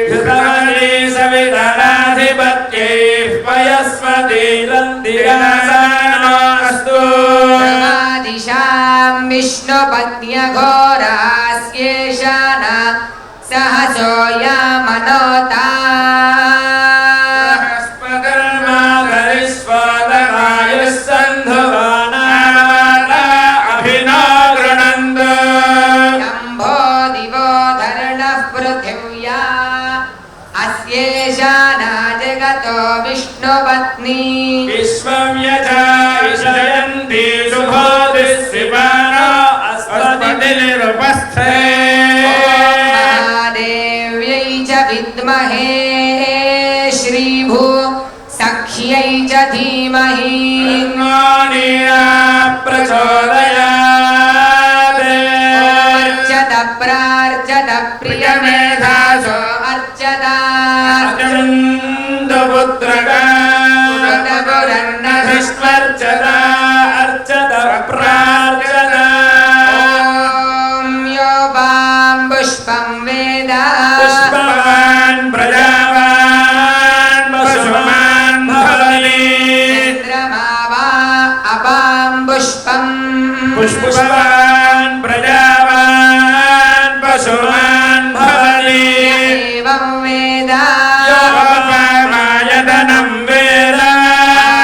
Speaker 6: धृतमणि सवितराधिपत्यैः पयस्वतीरन्दिरासानोऽस्तु
Speaker 2: दिशां विष्णुपत्न्यघोरास्येषाना सहसो यामनोता
Speaker 6: बृहस्पतिर्मातरिस्वादनायुः सन्धुवानामाला अभिनो गृणन्तु
Speaker 2: शम्भो दिवो धर्णः पृथिव्या अस्येषाना जगतो विष्णुपत्नी
Speaker 6: विश्वं यजायन्ति शुभोदिशिवानो अस्मदिनिरुपस्थे
Speaker 2: महादेव्यै च विद्महे श्रीभू सख्यै च धीमहि
Speaker 6: प्रचोदयात्
Speaker 2: अर्चत प्रार्चत प्रियमेधासो अर्चता
Speaker 6: अचन्दपुत्रका
Speaker 2: पुरन्नधिष्ठा
Speaker 6: पुरन्नधिष्वर्चता पुष्पवान् प्रजावान् पशुमान् भवति
Speaker 2: एवं वेद
Speaker 6: योपमायतनं वेद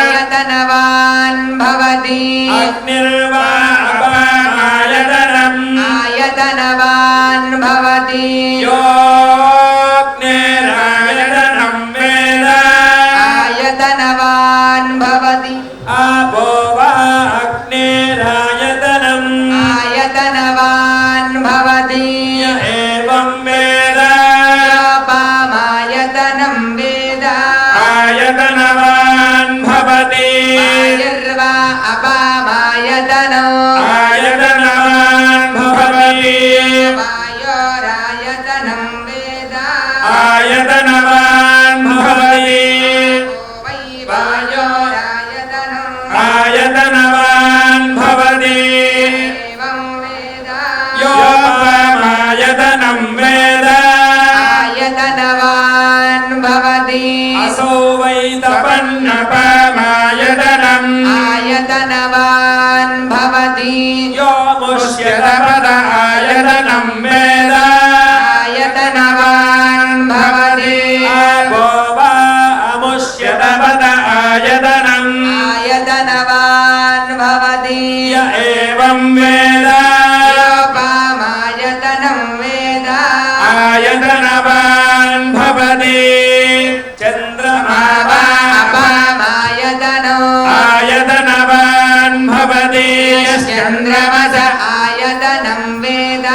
Speaker 2: आयतनवान् भवति
Speaker 6: अग्निर्वा अपामायतनम्
Speaker 2: आयतनवान् भवति
Speaker 6: योऽग्निरायतनं वेद
Speaker 2: आयतनवान् भवति
Speaker 6: आपो वा अग्निरायतनम्
Speaker 2: आयतनवान् भवति
Speaker 6: एवं वेद
Speaker 2: योपामायतनं वेद
Speaker 6: आयतनवान् भवति
Speaker 2: आयुर्वा अपामायतनो
Speaker 6: आयतनवान् भवति
Speaker 2: वायोरायतनं वेद
Speaker 6: आयतनवान् भवति
Speaker 2: वै वायोरायतनं
Speaker 6: आयतनवान् भवति
Speaker 2: एवं वेद
Speaker 6: योपमायतनं वेद
Speaker 2: आयतनवान् भवति
Speaker 6: असौ वै तपन्नपमायतनम्
Speaker 2: आयतनवान् भवति
Speaker 6: यो मुष्यतपद आयतनं वेद
Speaker 2: आयतनवान् भवति
Speaker 6: आपो वा अमुष्यतपद आयतनम्
Speaker 2: आयतनवान् भवति
Speaker 6: य एवं वेद
Speaker 2: योपामायतनं वेद
Speaker 6: आयतनवान् भवति चन्द्रमा वा
Speaker 2: अपामायतनो
Speaker 6: आयतनवान् भवति
Speaker 2: चन्द्रमस आयतनं वेद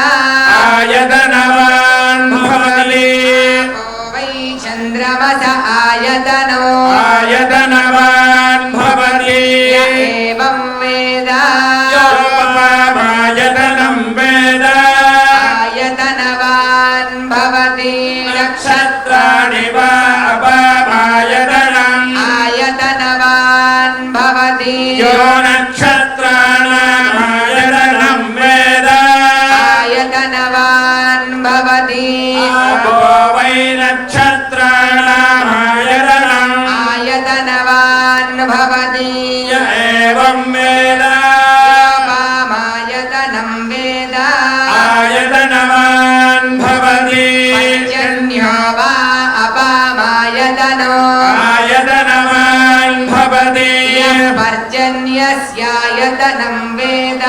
Speaker 6: आयतनवान् भवति
Speaker 2: वै चन्द्रमस आयतनो
Speaker 6: आयतनवान् भवति
Speaker 2: एवं वेद
Speaker 6: योपमायतनं वेद
Speaker 2: आयतनवान् भवति
Speaker 6: नक्षत्राणि वा अपामायतनम्
Speaker 2: आयतनवान् भवति
Speaker 6: यो नक्षत्राणामायतनं वेद
Speaker 2: आयतनवान् भवति
Speaker 6: आपो वै नक्षत्राणामायतनम्
Speaker 2: आयतनवान् भवति
Speaker 6: य एवं वेद
Speaker 2: योपामायतनं वेद
Speaker 6: आयतनवान् भवति
Speaker 2: पर्जन्यो वा अपामायतनो
Speaker 6: आयतनवान् भवति
Speaker 2: पर्जन्यस्यायतनं वेद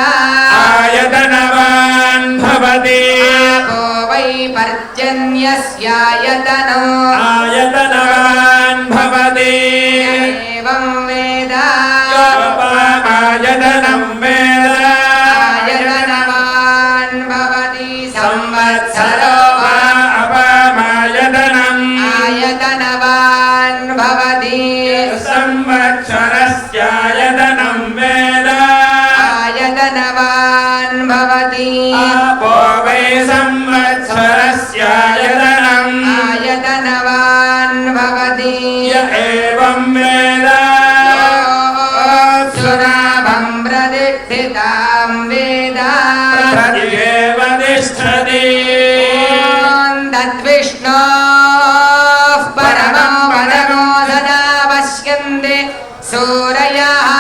Speaker 6: आयतनवान् भवति
Speaker 2: आपो वै पर्जन्यस्यायतनो
Speaker 6: आयतनवान् भवति
Speaker 2: एवं वेद
Speaker 6: योपमायतनं वेद
Speaker 2: आयतनवान् भवति संवत्सरो
Speaker 6: वा अपामायतनम्
Speaker 2: आयतनवान् भवति
Speaker 6: संवत्सरस्यायतनं वेद
Speaker 2: आयतनवान् भवति
Speaker 6: आपो वै संवत्सरस्यायतनम्
Speaker 2: आयतनवान् भवति
Speaker 6: य एवं वेद
Speaker 2: सुनाभं प्रतिष्ठितां वेद
Speaker 6: तदेव तिष्ठति
Speaker 2: तद्विष्णोः परमं पदमो सदा पश्यन्ते सूरयः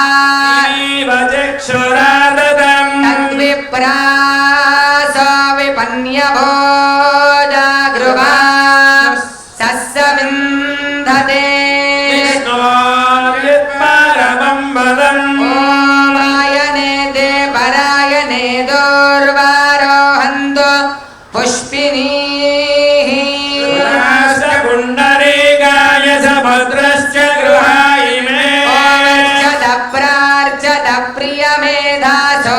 Speaker 6: इव चक्षुराददम्
Speaker 2: तद्विप्रासो विपन्यभोजागृभा सस्सविन्दते
Speaker 6: विष्णोर्यत्परमं पदम्
Speaker 2: ओमायने ते परायणे दोर्वारोहन्तो पुष्पिणीः
Speaker 6: कुण्डरीकाय समुद्रश्च गृहायिमे
Speaker 2: अर्चत प्रार्चत प्रियमेधासो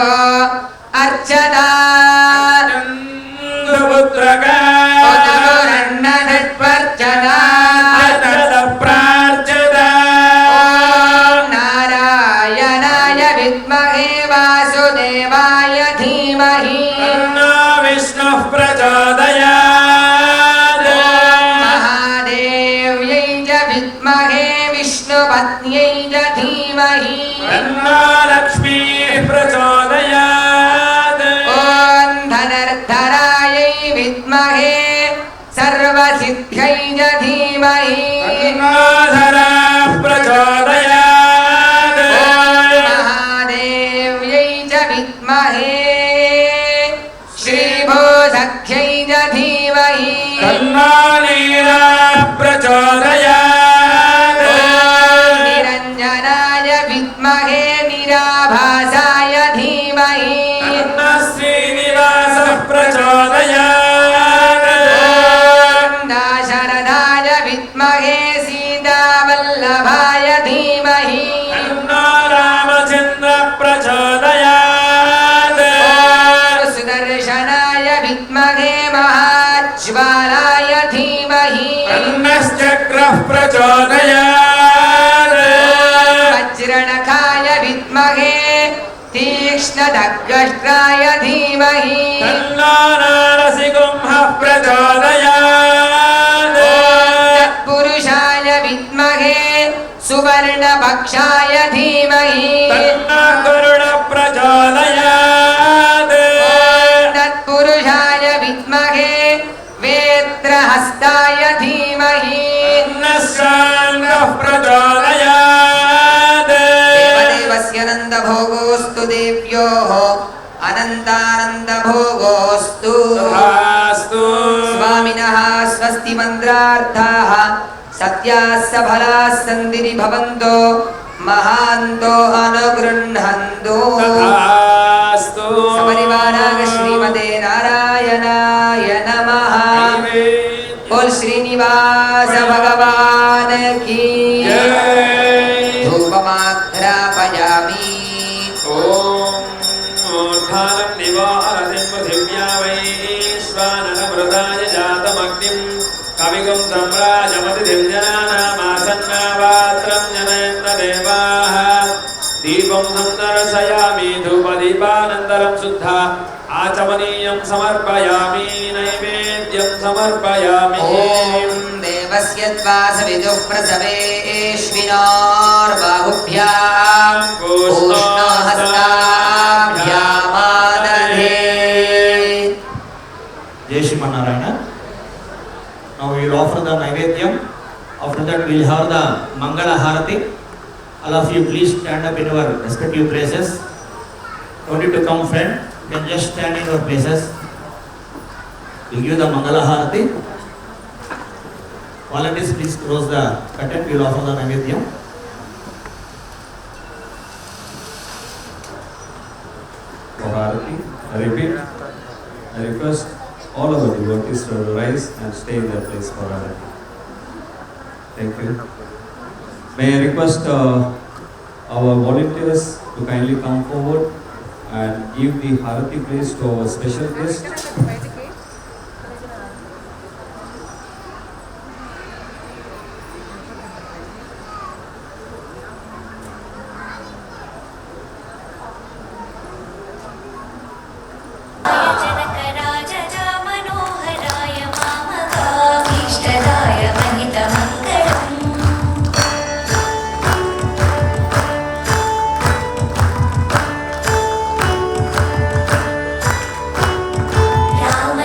Speaker 2: अर्चता
Speaker 6: पुत्रका
Speaker 2: उदुरन्नषट्वर्चता
Speaker 6: प्रार्चता
Speaker 2: नारायणाय विद्महे वासुदेवाय धीमहि
Speaker 6: तन्नो विष्णुः प्रचोदयात्
Speaker 2: महादेव्यै च विद्महे विष्णुपत्न्यै च धीमहि
Speaker 6: तन्नो लक्ष्मीः प्रचोदयात्
Speaker 2: ॐ धनर्धरायै विद्महे सर्वसिद्ध्यै च धीमहि
Speaker 6: तन्नो धराः प्रचोदयात्
Speaker 2: ॐ महादेव्यै च विद्महे विद्महे श्रीभूसख्यै च धीमहि
Speaker 6: तन्नो नीरा प्रचोदयात्
Speaker 2: निरञ्जनाय विद्महे निराभासाय धीमहि
Speaker 6: तन्नः श्रीनिवासः प्रचोदयात्
Speaker 2: दाशरथाय विद्महे सीतावल्लभाय धीमहि
Speaker 6: तन्नो रामचन्द्रः प्रचोदयात्
Speaker 2: सुदर्शनाय विद्महे महाज्वालाय धीमहि
Speaker 6: तन्नश्चक्रः प्रचोदयात्
Speaker 2: वज्रणखाय विद्महे तीक्ष्णदग्गष्ट्राय धीमहि
Speaker 6: तन्नो नारसिंहः प्रचोदयात्
Speaker 2: तत्पुरुषाय विद्महे सुवर्णभक्षाय धीमहि
Speaker 6: तन्नो गरुडः प्रचोदयात्
Speaker 2: तत्पुरुषाय विद्महे वेत्रहस्ताय धीमहि
Speaker 6: तन्नः शाङ्गः प्रचोदयात्
Speaker 2: देवदेवस्य नन्दभोगोऽस्तु देव्योः अनन्तानन्दभोगोऽस्तु
Speaker 6: तथास्तु
Speaker 2: स्वामिनः स्वस्ति मन्त्रार्थाः सत्याः सफलाः सन्ति भवन्तो महान्तो अनुगृह्णन्तु
Speaker 6: तथास्तु
Speaker 2: सपरिवाराग श्रीमते नारायणाय नमः बोल श्रीनिवास भगवान की
Speaker 6: जय।
Speaker 2: धूपमाग्रापयामि
Speaker 6: ॐ मूर्धानं निवारतिं पृथिव्या वैश्वानरमृताय जातमग्निं कविगुं सम्राजमतिथिं जनानामासन्नावात्रं जनयन्त देवाः दीपं सन्दर्शयामि धूपदीपानन्तरं शुद्धा आचमनीयं समर्पयामि नैवेद्यं समर्पयामि
Speaker 2: ॐ देवस्य द्वासविदुः प्रसवेश्विनोर्बाहुभ्याम् उष्णहस्ताभ्यामादधे
Speaker 5: Jai Shrimanarayana. Now we will offer the Naivedyam. After that we will have the Mangala Harati. All of you please stand up in your respective places. Don't need to come friend. You can just stand in your places. We give the Mangala Harati. Volunteers please close the curtain. We will offer the Naivedyam.
Speaker 7: For Arati, I repeat, I request all our devotees to rise and stay in their place for Arati. Thank you. May I request our volunteers to kindly come forward and give the Harati place to our special guest.
Speaker 8: जनकराजजा Manoharrai मामकाभीष्टदाय महितमङ्गलम् Ram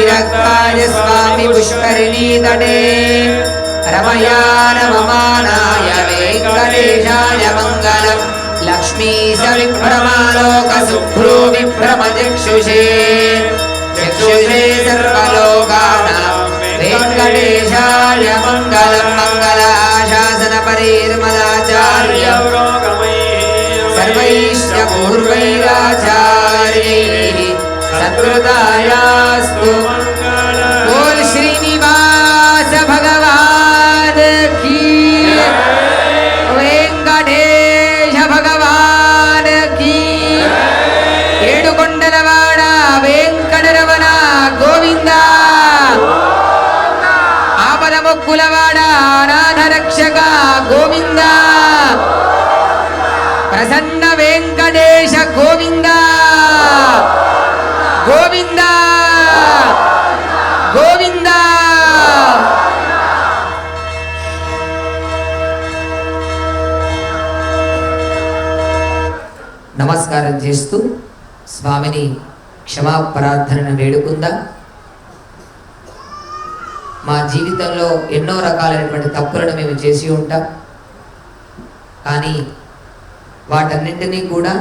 Speaker 2: श्रीरङ्गाय स्वामी पुष्करिणी तटे रमया नममानाय वेङ्कटेशाय मङ्गलम् लक्ष्मीश विभ्रमालोकशुभ्रो विभ्रमचक्षुषे चक्षुषे सर्वलोकानां वेङ्कटेशाय मङ्गलं मङ्गलाशासनपरिर्मदाचार्यं सर्वैश्च पूर्वैराचार्यैः सत्कृतायास्तु बोल श्रीनिवास भगवान की वेंकटेश भगवान की ఏడుకొండలవాడ వెంకటరమణ గోవింద ఆపద మొక్కులవాడ అనాథ రక్షక గోవింద ప్రసన్న వెంకటేశ గోవింద గోవింద గోవింద. నమస్కారం చేస్తూ స్వామిని క్షమాప్రార్థనను వేడుకుందాం. మా జీవితంలో ఎన్నో రకాలైనటువంటి తప్పులను మేము చేసి ఉంటాం. కానీ వాటన్నింటినీ కూడా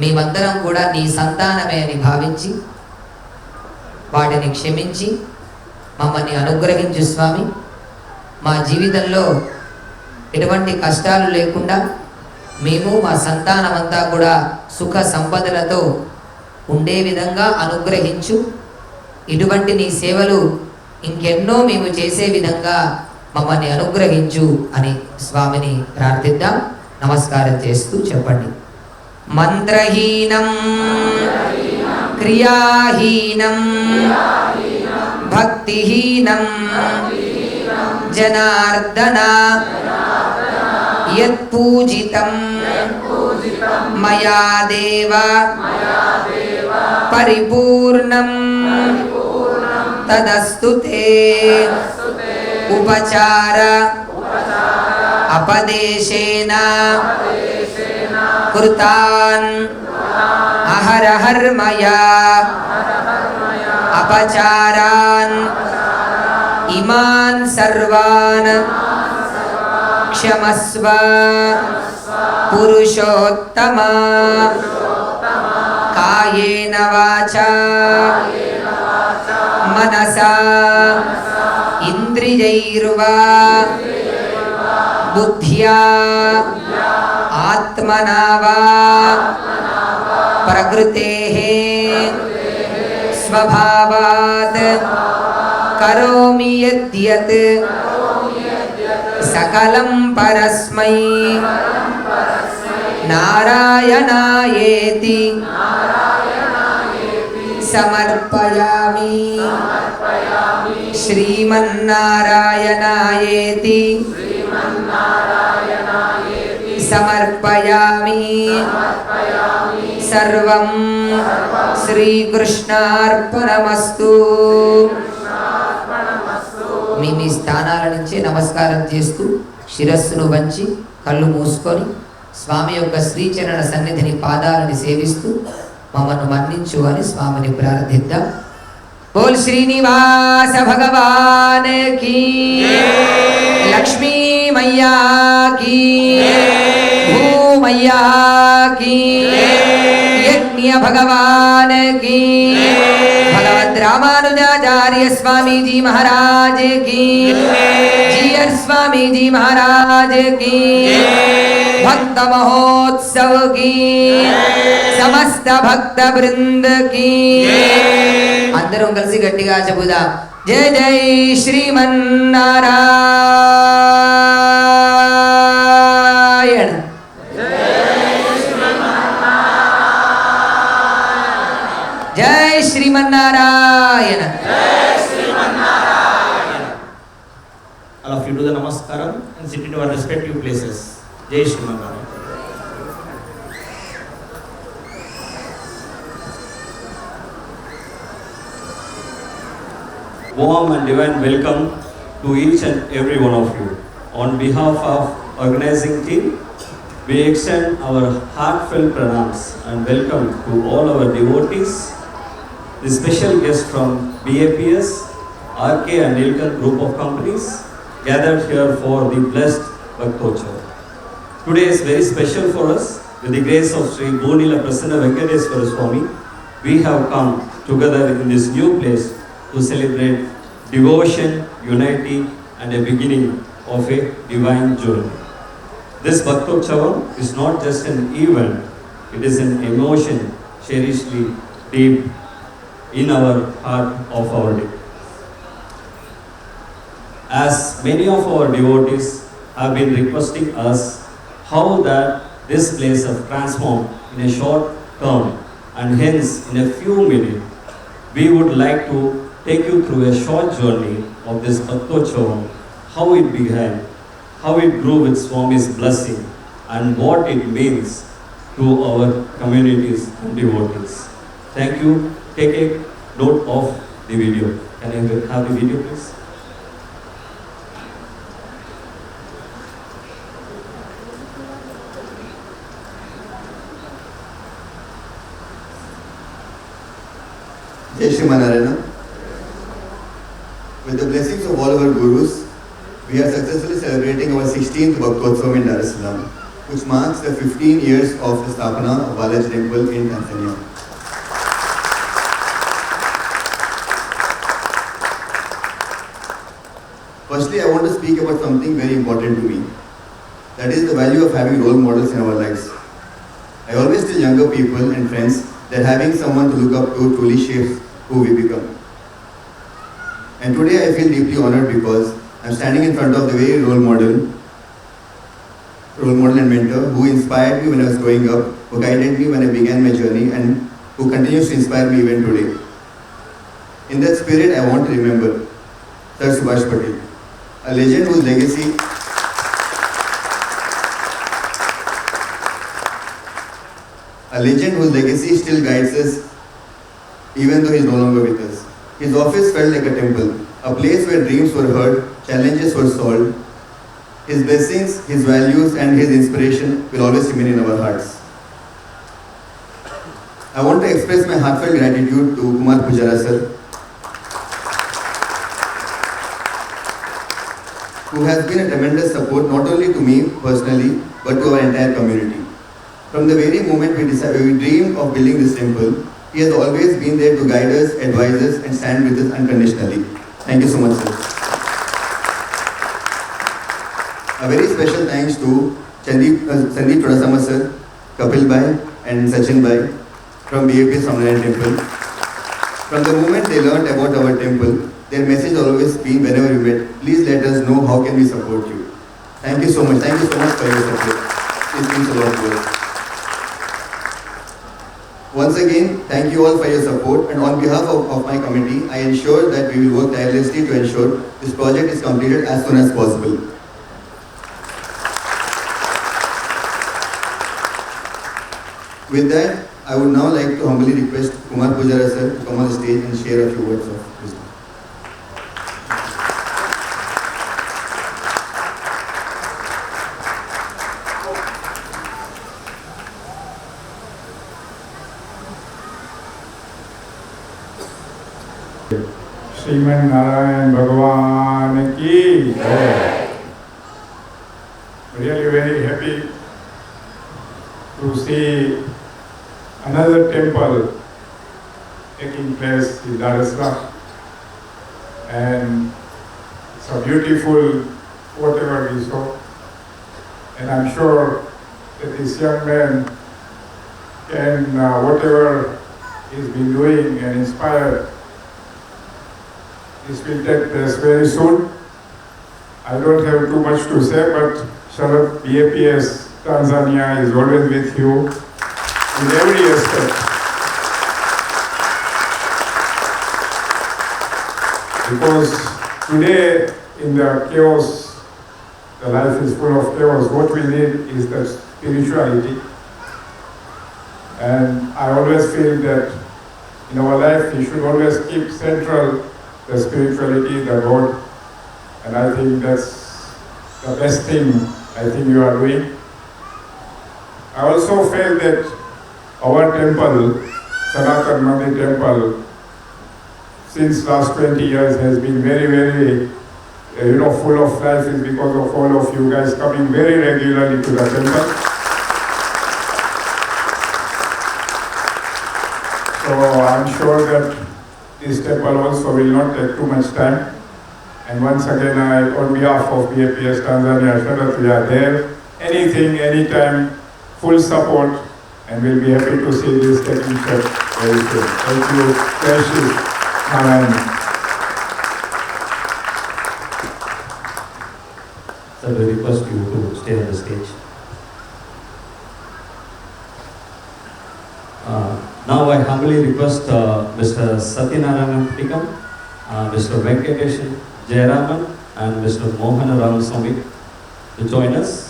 Speaker 2: మేమందరం కూడా నీ సంతానమే అని భావించి వాటిని క్షమించి మమ్మల్ని అనుగ్రహించు స్వామి. మా జీవితంలో ఎటువంటి కష్టాలు లేకుండా మేము మా సంతానమంతా కూడా సుఖ సంపదలతో ఉండే విధంగా అనుగ్రహించు. ఇటువంటి నీ సేవలు ఇంకెన్నో మేము చేసే విధంగా మమ్మల్ని అనుగ్రహించు అని స్వామిని ప్రార్థిద్దాం. నమస్కారం చేస్తూ చెప్పండి. మంత్రహీనం క్రియాహీనం భక్తిహీనం జనార్దన యత్పూజితం మయా దేవ పరిపూర్ణం తదస్తు తే ఉపచార అపదేశేన కృతాన్ అహరహర్మయా అపచారాన్ ఇమాన్ సర్వాన్ క్షమస్వ పురుషోత్తమ కాయేన వాచా మనసా ఇంద్రియైర్వా బుద్ధ్యా ఆత్మనా వా ప్రకృతేః స్వభావాత్ కరోమి యద్యత్ సకలం పరస్మై నారాయణాయేతి సమర్పయామి శ్రీమన్నారాయణాయేతి సమర్పయామి సర్వం శ్రీకృష్ణార్పణమస్తు. మీ మీ స్థానాల నుంచి నమస్కారం చేస్తూ శిరస్సును వంచి కళ్ళు మూసుకొని స్వామి యొక్క శ్రీచరణ సన్నిధిని పాదాలని సేవిస్తూ మమ్మల్ని మన్నించు అని స్వామిని ప్రార్థిద్దాం. బోల్ శ్రీనివాస భగవాన్ కీ, లక్ష్మీ మయ్యా కీ, భూమయ్యా కీ, యజ్ఞ భగవాన్ కీ, భగవద్ రామానుజాచార్య స్వామి जी महाराज की, जीयर स्वामी जी महाराज की, भक्त महोत्सव की, समस्त भक्त वृंद की. అందరం కలిసి గట్టిగా చెబుదాం. జై జై శ్రీమన్నారాయణ. జై Srimannarayana.
Speaker 5: All of you do the namaskaram and sit in your respective places. Jai Shrimanarayana.
Speaker 7: Warm and divine welcome to each and every one of you. On behalf of organizing team, we extend our heartfelt pranams and welcome to all our devotees, the special guests from BAPS, RK and Nilkar group of companies gathered here for the blessed Bhaktotsav. Today is very special for us. With the grace of Sri Bonila Prasanna Venkateswara Swami, we have come together in this new place to celebrate devotion, unity and a beginning of a divine journey. This Bhaktotsavam is not just an event, it is an emotion cherishly deep in our heart of our day. As many of our devotees have been requesting us how that this place have transformed in a short term and hence in a few minutes, we would like to take you through a short journey of this Bhaktotsavam, how it began, how it grew with Swami's blessing and what it means to our communities and devotees. Thank you. Take a note of the video. Can I have the video please?
Speaker 9: Jai Shriman Narayana. With the blessings of all our gurus, we are successfully celebrating our 16th Bhaktotsavam in Dar es Salaam, which marks the 15 years of the Sthapana of Balaji Temple in Tanzania. Firstly, I want to speak about something very important to me. That is the value of having role models in our lives. I always tell younger people and friends that having someone to look up to truly shapes who we become. And today I feel deeply honored because I'm standing in front of the very role model and mentor who inspired me when I was growing up, who guided me when I began my journey, and who continues to inspire me even today. In that spirit, I want to remember Sir Subhash Patel, a legend whose legacy still guides us even though he is no longer with us. His office felt like a temple, a place where dreams were heard, challenges were solved. His blessings, his values and his inspiration will always remain in our hearts. I want to express my heartfelt gratitude to Kumar Pujara sir, who has been a tremendous support not only to me personally but to our entire community. From the very moment we dreamed of building this temple, he has always been there to guide us, advise us and stand with us unconditionally. Thank you so much, sir. A very special thanks to Sandeep Chodasama sir, Kapil Bhai and Sachin Bhai from BAPS Swaminarayan Temple. From the moment they learned about our temple, their message always been whenever we met, please let us know how can we support you. Thank you so much. Thank you so much for your support. It means a lot to us. Once again, thank you all for your support, and on behalf of my committee, I ensure that we will work tirelessly to ensure this project is completed as soon as possible. With that, I would now like to humbly request Kumar Pujara sir to come on the stage and share a few words of wisdom.
Speaker 10: Shriman Narayan भगवान की जय. Really very happy to see another temple taking place in Dar es Salaam, and it's a beautiful whatever we saw, and I'm sure that this young man can whatever he's been doing and inspired, this will take place very soon. I don't have too much to say, but Sharad BAPS Tanzania is always with you in every aspect. Because today in the chaos, the life is full of chaos, what we need is that spirituality. And I always feel that in our life we should always keep central the spirituality, the God, and I think that's the best thing I think you are doing. I also felt that our temple, Sanatan Mandir temple, since last 20 years has been very, very, full of life is because of all of you guys coming very regularly to the temple. So I'm sure that this temple also will not take too much time. And once again, on behalf of BAPS Tanzania, Sharat, we are there. Anything, anytime, full support, and we'll be happy to see this taking shape very soon. Thank you. Precious. Amen.
Speaker 7: So we request you to stay on the stage. Now I humbly request Mr. Satyanarayan Tikam, Mr. Venkateshan Jayaraman, and Mr. Mohan Ramaswamy to join us.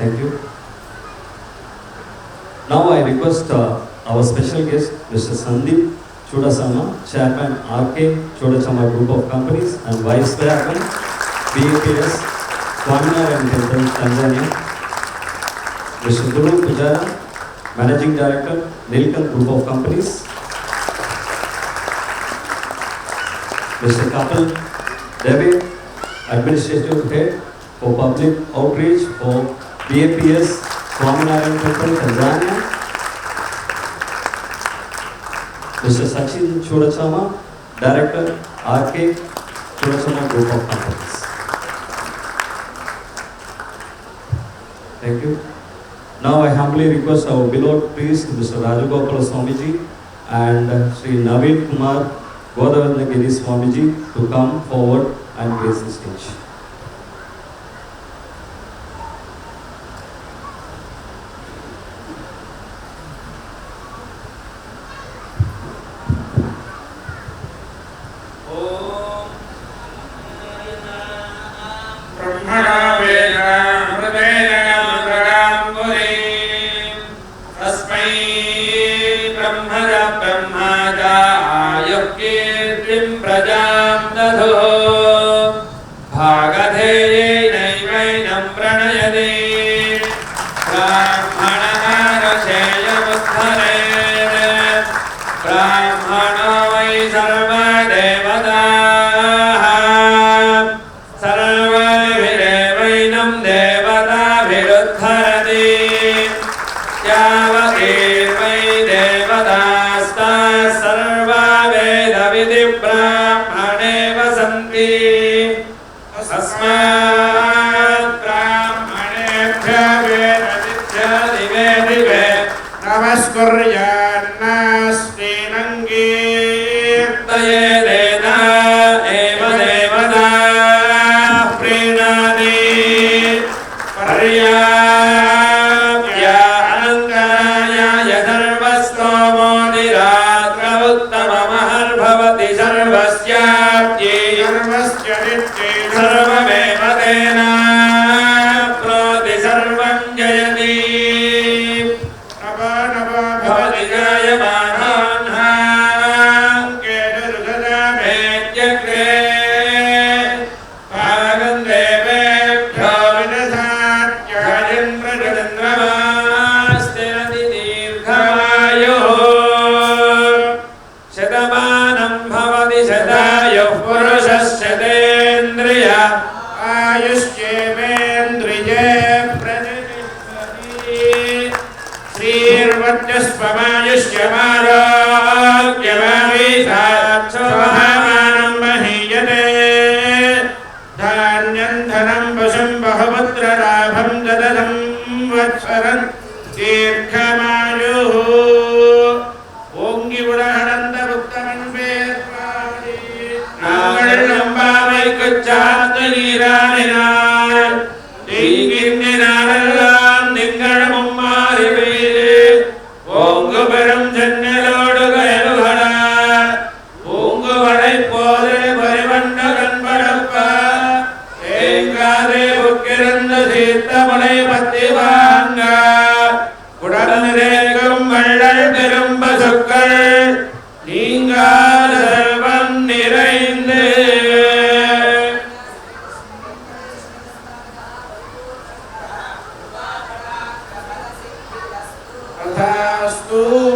Speaker 7: Thank you. Now I request our special guest, Mr. Sandeep Chudasama, Chairman RK Chudasama Group of Companies and Vice Chairman BAPS Swaminarayan Temple, Tanzania. Mr. Guru Pujara, Managing Director Nilkan Group of Companies. Mr. Kapil Devi, Administrative Head for Public Outreach for BAPS Swaminarayan Temple, Tanzania. Mr. Sachin Chudasama, Director, RK Chudasama Group of Companies. Thank you. Now I humbly request our beloved priest, Mr. Rajagopala Swamiji and Sri Naveen Kumar Godavardhanagiri Swamiji to come forward and grace the stage.
Speaker 6: Kudalan rekam vallal perum basukal, Ninga సమృద్ధిరస్తు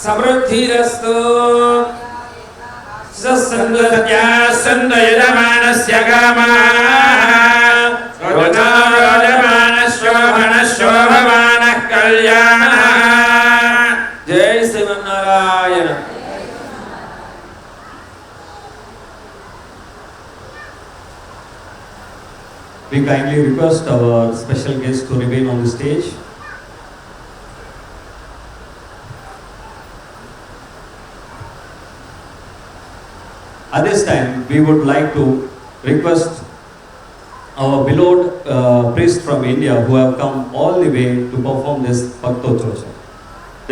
Speaker 6: సమృద్ధిరస్తు సందయమానస్య కామా శోభమానః కళ్యాణ. జై Srimannarayana.
Speaker 7: We kindly request our special guest to remain on the stage. At this time, we would like to request our beloved priest from India who have come all the way to perform this Bhaktochocha.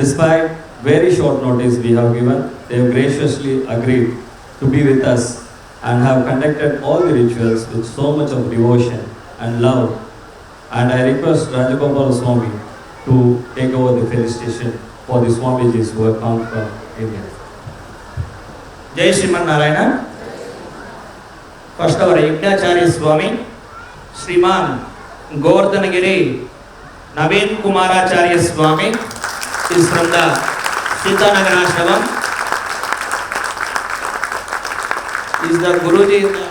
Speaker 7: Despite very short notice we have given, they have graciously agreed to be with us and have conducted all the rituals with so much of devotion and love. And I request Rajagopal Swami to take over the felicitation for the Swamijis who have come from India.
Speaker 5: జై Srimannarayana. First our యజ్ఞాచార్య Swami Sriman Govardhanagiri Naveen Kumaracharya Swami is from the Sitanagar Ashramam. Is the Guruji in the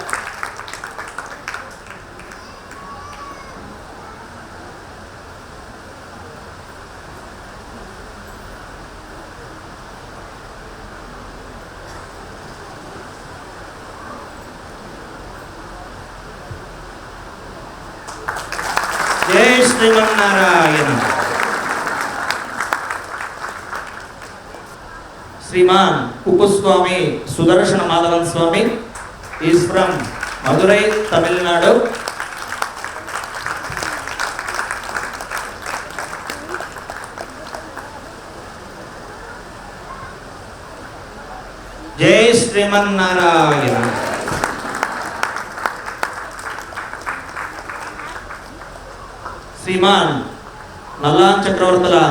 Speaker 5: Jai Srimannarayana. Sriman Kupuswami Sudarshana Madhavan Swami is from Madurai, Tamil Nadu. Jai Srimannarayana. Sriman Nallan Chakravartala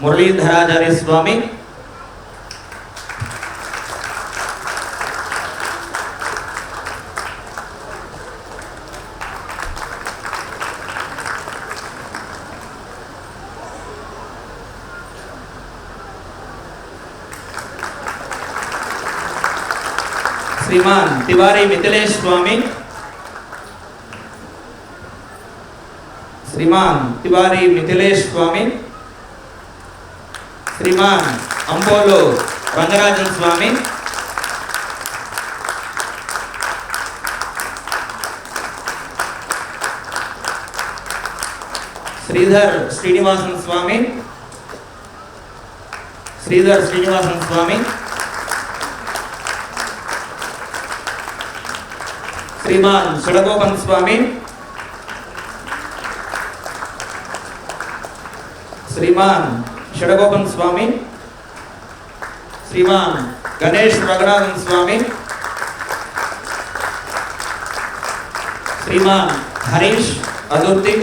Speaker 5: Muralidharacharya Swami Sriman Tiwari Mithilesh Swami Sriman Tiwari Mithilesh Swami Sriman Ampolo Rangarajan Swami Sridhar Srinivasan Swami Sridhar Srinivasan Swami Sriman Shadagopan Swami Sriman Shadagopan Swami Sriman Ganesh Raghunath Swami Sriman Harish Adurti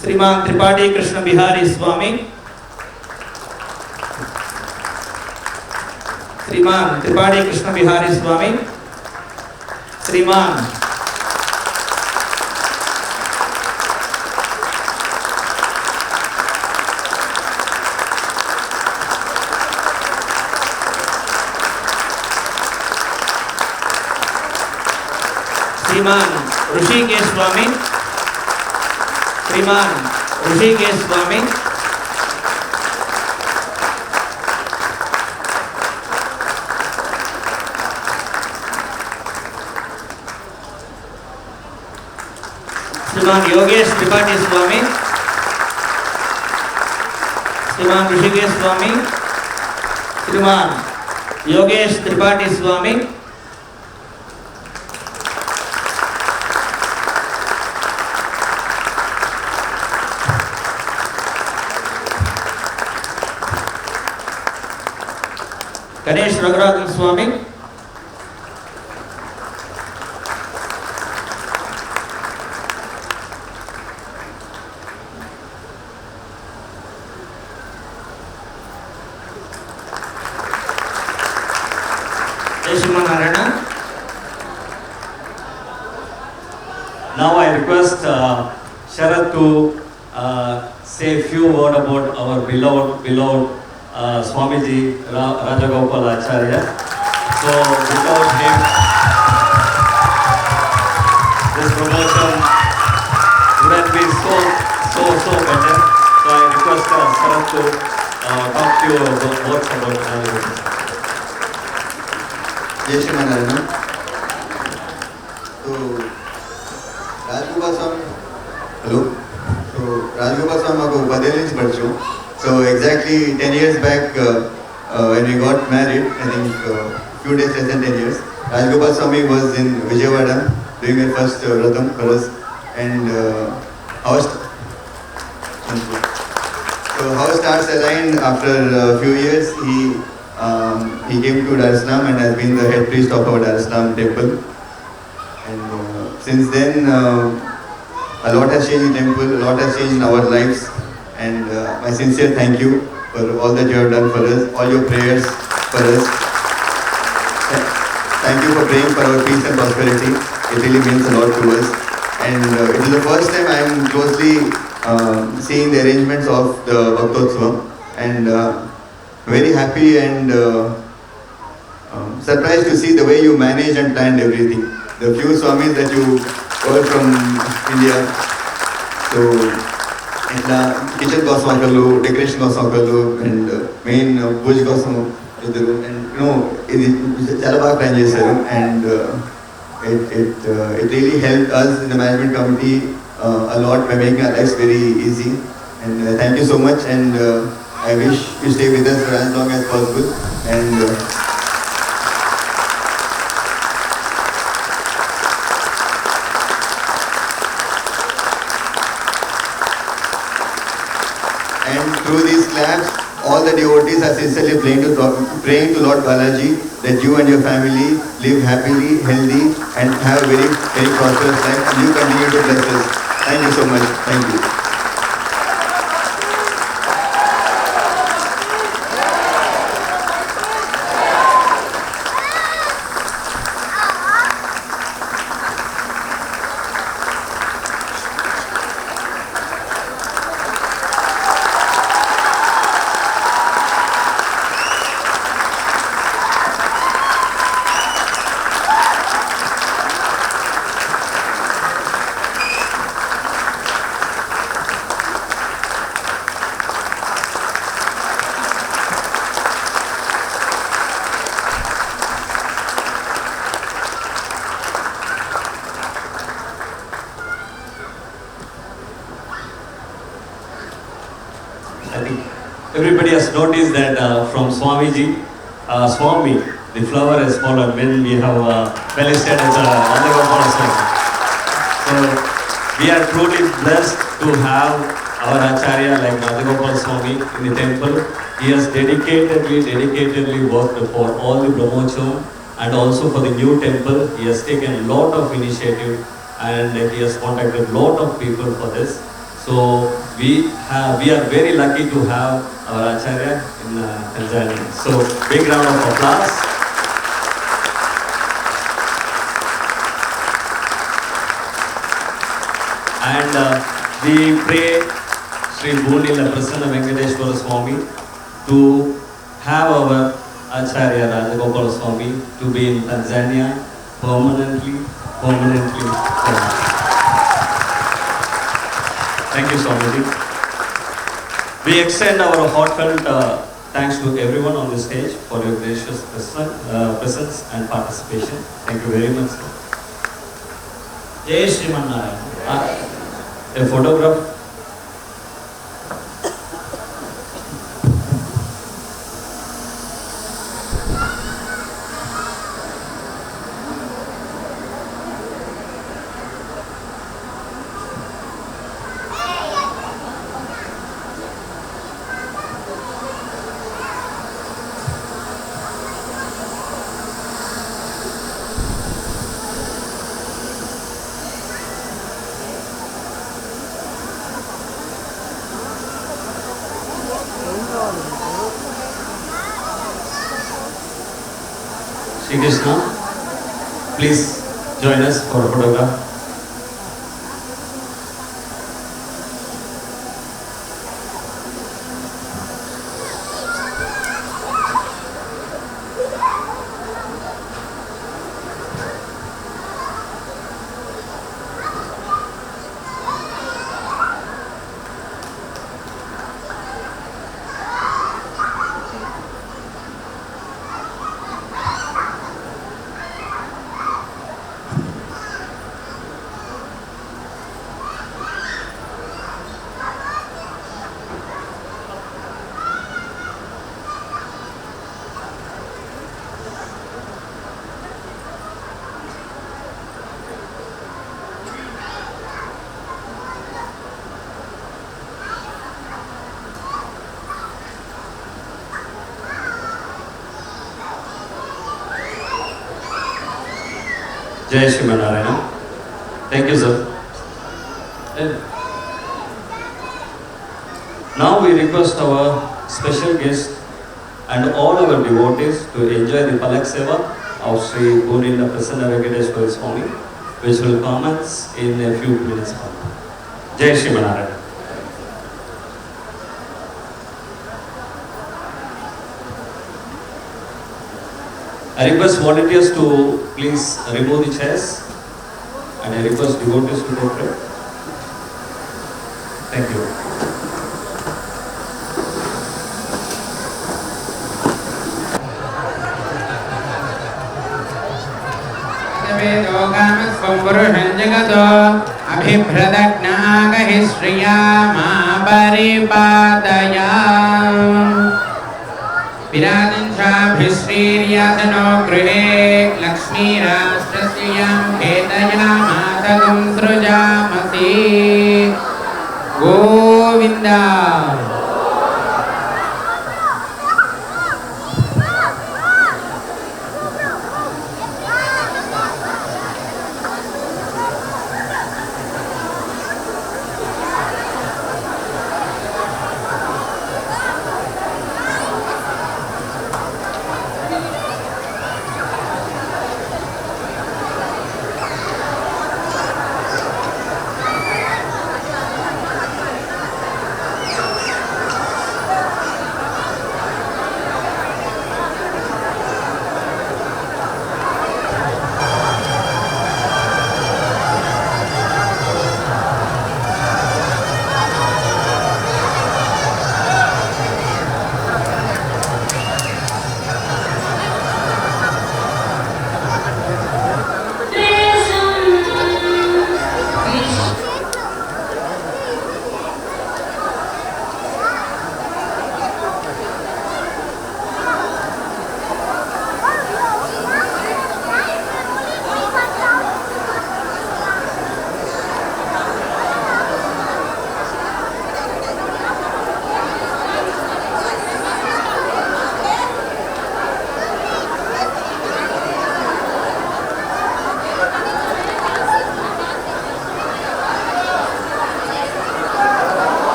Speaker 5: Sriman Tripathi Krishna Bihari Swami Sriman Tripathi Krishna Bihari Swami Sriman Sriman Rishikesh Swami Sriman Rishikesh Swami Sriman Yogesh Tripathi Swami Sriman Rishikesh Swami Sriman Yogesh Tripathi Swami Ganesh Raghunath Swami Jai Srimannarayana.
Speaker 7: Now I request Sharad to say a few words about our beloved Swamiji Rajagopal Acharya. So without him, this promotion wouldn't be so better. So I request Sharad to talk to you about words about Rajagopal.
Speaker 9: Jai Shri Manarayana. So Rajagopal Swami, hello. So Rajagopal Swami మాకు 10 ఏళ్ళ నుంచి పరిచయం. So exactly 10 years back when we got married, I think few days less than 10 years, Rajagopal Swami was in Vijayawada doing her first Ratham for us, and our stars aligned. After a few years, he came to Dar es Salaam and has been the head priest of our Dar es Salaam temple. And since then, a lot has changed in the temple, a lot has changed in our lives. And my sincere thank you for all that you have done for us, all your prayers for us. Thank you for praying for our peace and prosperity. It really means a lot to us. And it is the first time I am closely seeing the arrangements of the Bhaktotsavam, and very happy and surprised to see the way you manage and planned everything. The few Swamis that you were from India, so ఇట్లా kitchen కోసం ఒకళ్ళు, decoration కోసం ఒకళ్ళు, and main పూజ కోసం ఇద్దరు, and ఇది చాలా బాగా ప్లాన్ చేశారు. And it really helped us in the management committee a lot by making our lives very easy. And thank you so much, and I wish you stay with us for as long as possible. And through these claps, all the devotees are sincerely praying to Lord Balaji that you and your family live happily, healthy, and have a very, very prosperous life, and you continue to bless us. Thank you so much. Thank you.
Speaker 7: Everybody has noticed that from Swamiji, Swami, the flower has fallen when we have listed as Rajagopal Swami. So we are truly blessed to have our Acharya like Rajagopal Swami in the temple. He has dedicatedly worked for all the Brahmotsavam and also for the new temple. He has taken a lot of initiative and he has contacted a lot of people for this. So we are very lucky to have our Acharya in Tanzania. So big round of applause. And we pray Sri Bhunila Prasanna Venkateshwara Swami to have our Acharya Rajagopal Swami to be in Tanzania permanently. Thank you, Swamiji. We extend our heartfelt thanks to everyone on the stage for your gracious presence and participation. Thank you very much.
Speaker 5: Jai Shri Manarayana.
Speaker 7: A photograph. Shri Krishna, please join us for a photograph. Jai Shrimanarayana. Thank you, sir. Now we request our special guest and all our devotees to enjoy the Palak Seva of Sri Purinda Prasanna Venkateshwara Swami, which will commence in a few minutes. Jai Shrimanarayana. I request volunteers to please remove the chairs, and I request devotees to take prayer. Thank you.
Speaker 6: अभिभ्रदग्नागहि श्रिया मा परिपादया विराजन्शाभिश्रीर्यातनो गृहे लक्ष्मीराष्ट्रस्यां भेदया मातगं सृजामसि Govinda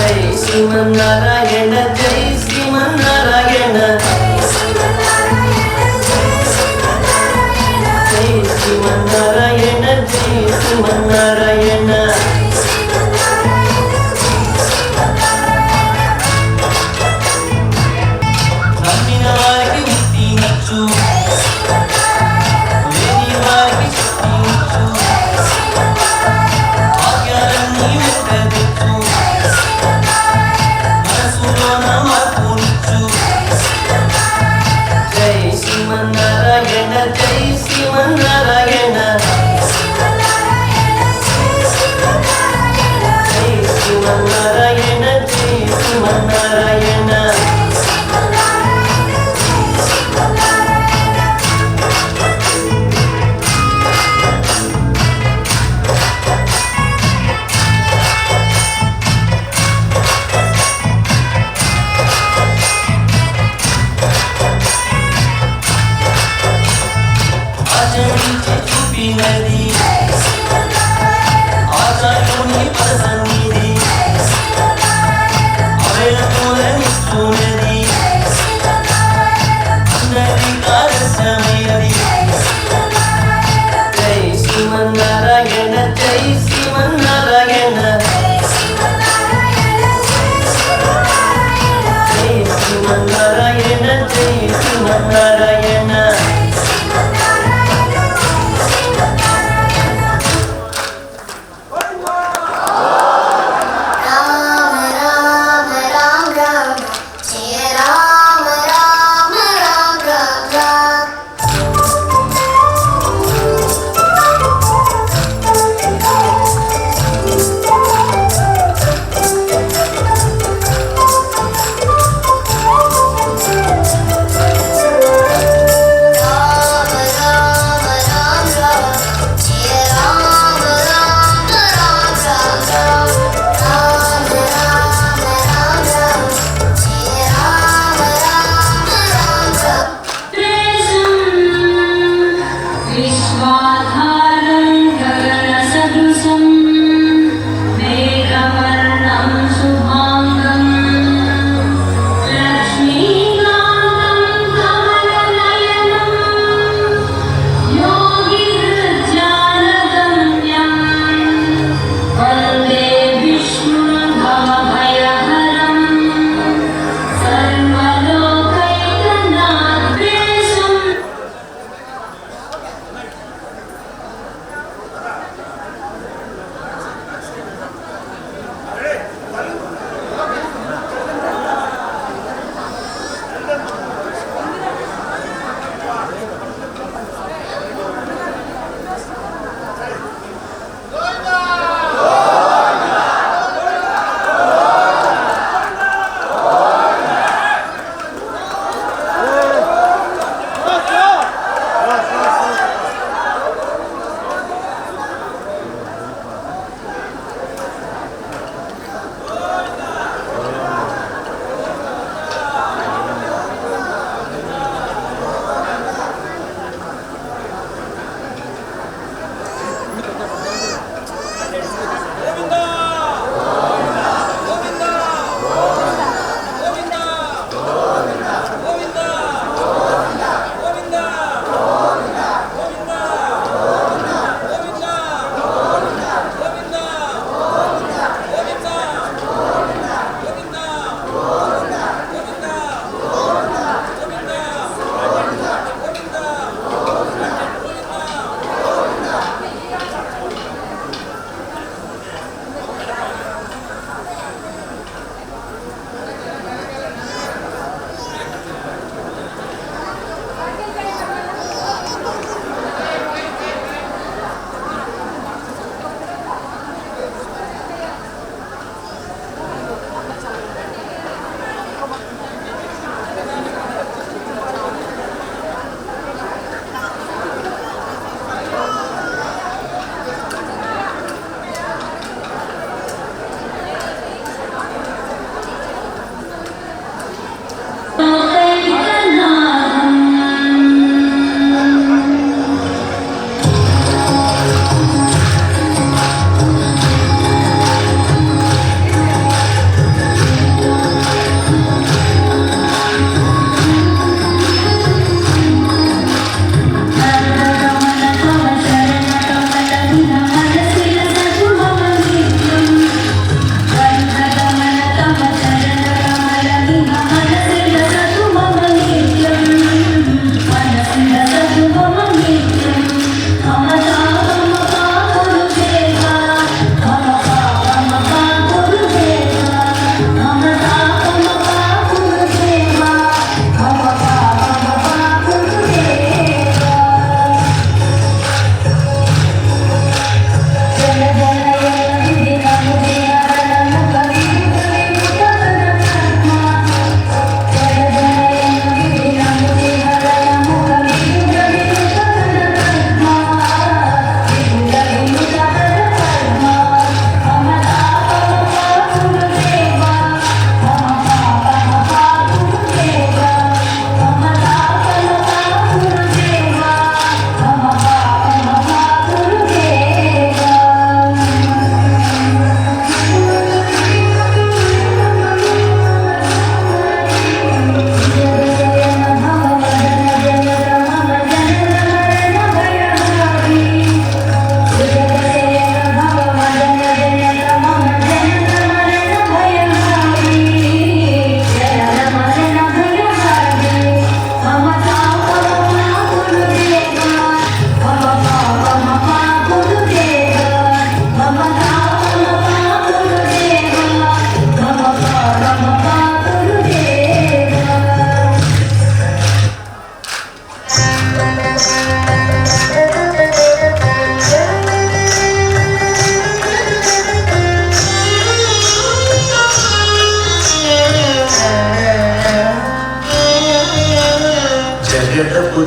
Speaker 3: Jai Shrimanarayana, Jai Shrimanarayana, Jai Shrimanarayana, Jai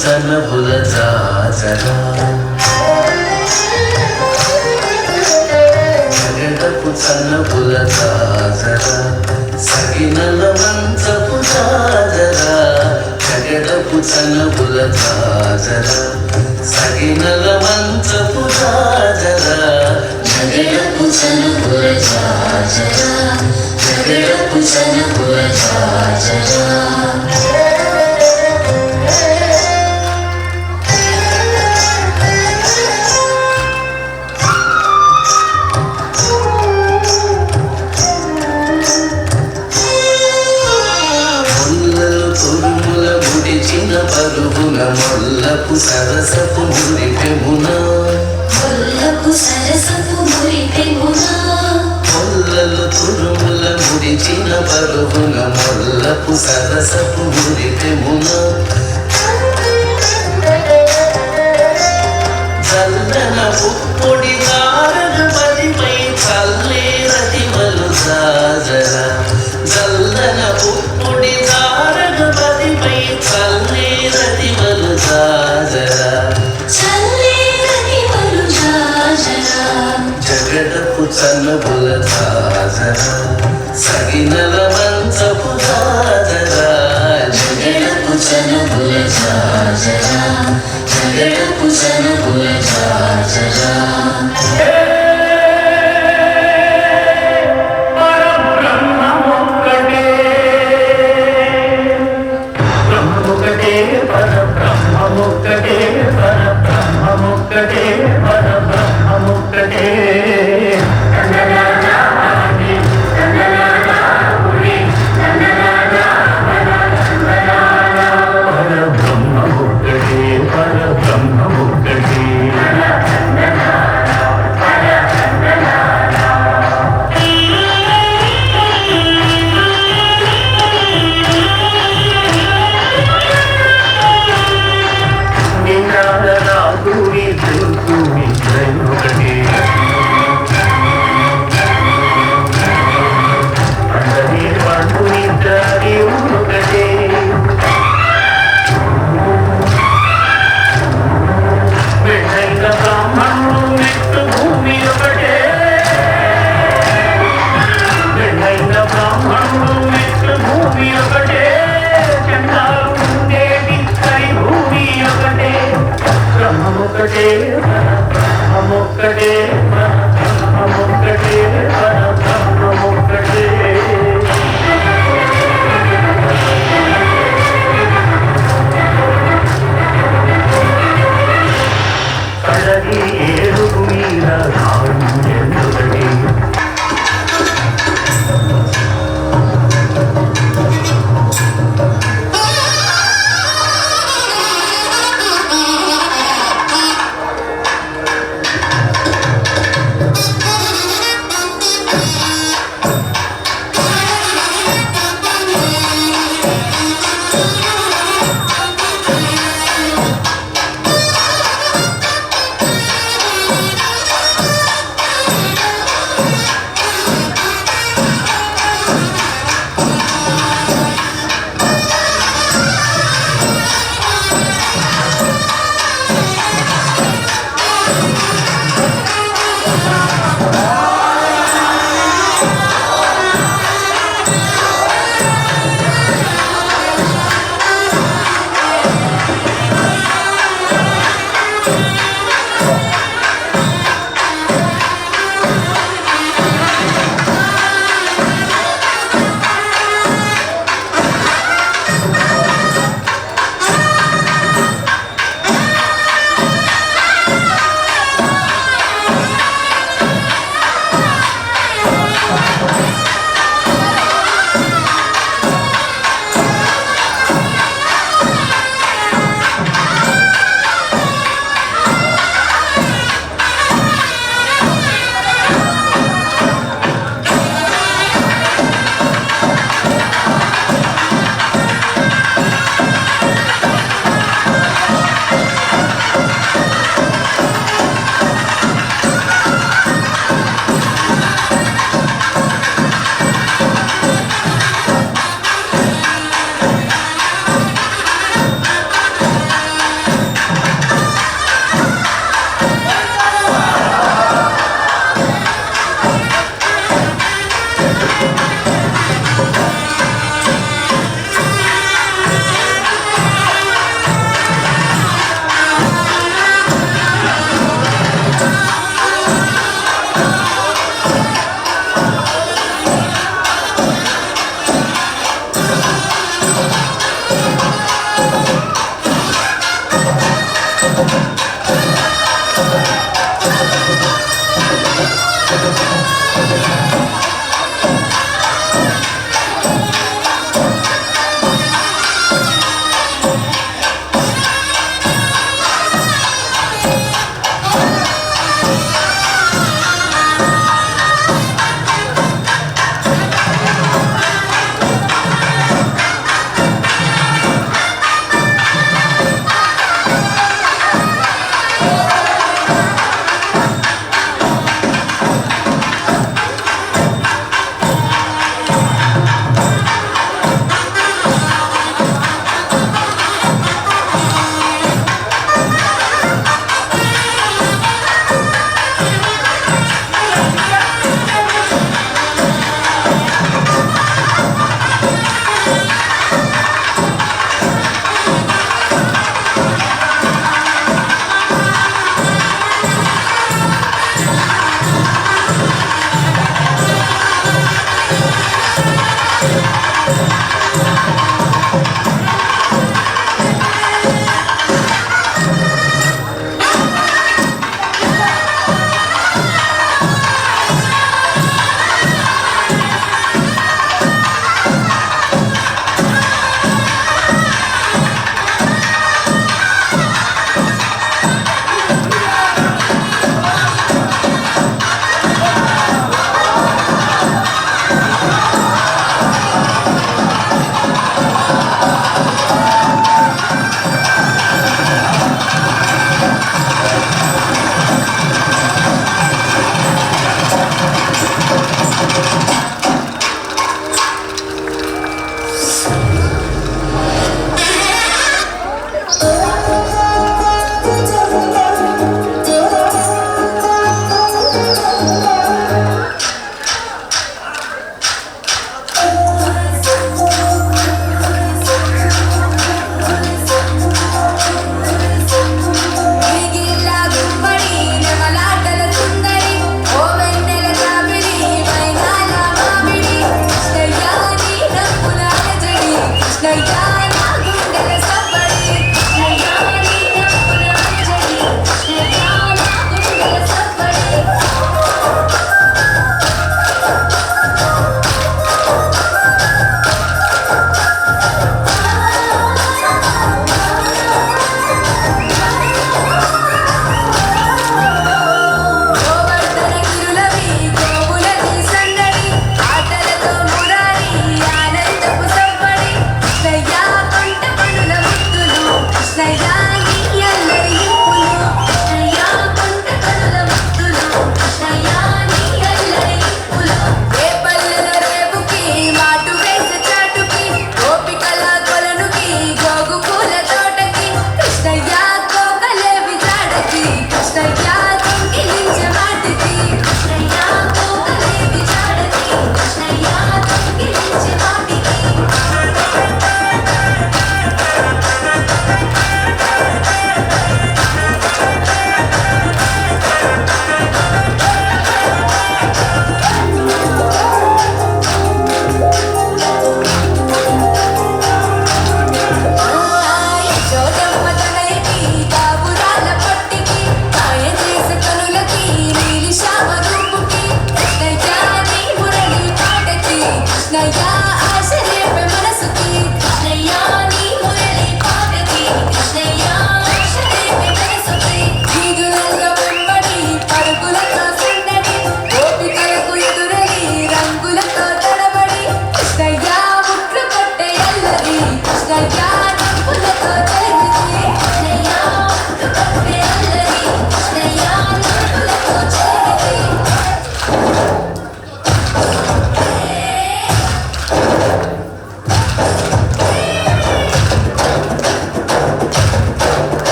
Speaker 1: చనబుల జాజరా జగడపు చనబుల జాజరా సగినల మంచపు జాజరా జగడపు చనబుల జాజరా సగినల మంచపు జాజరా జగడపు చనబుల జాజరా జగడపు చనబుల జాజరా పరుగున మొల్లపు సరసపు మురిపెమున మొల్లపు సరసపు మురిపెమున మొల్లలు తురుముల ముడిచిన పరుగున మొల్లపు సరసపు మురిపెమున చల్లన పుప్పొడి దారణ పదిపై చల్లే రతిమలు సాజరా చల్లన పుప్పొడి దారణ పదిపై చల్లే రతిమలు సాజరా చల్లే రతిమలు సాజరా జగడపు చన్నబుల సాజరా సగినల మంచపు సాజరా జగడపు చన్నబుల సాజరా జగడపు చన్నబుల సాజరా
Speaker 10: Brahma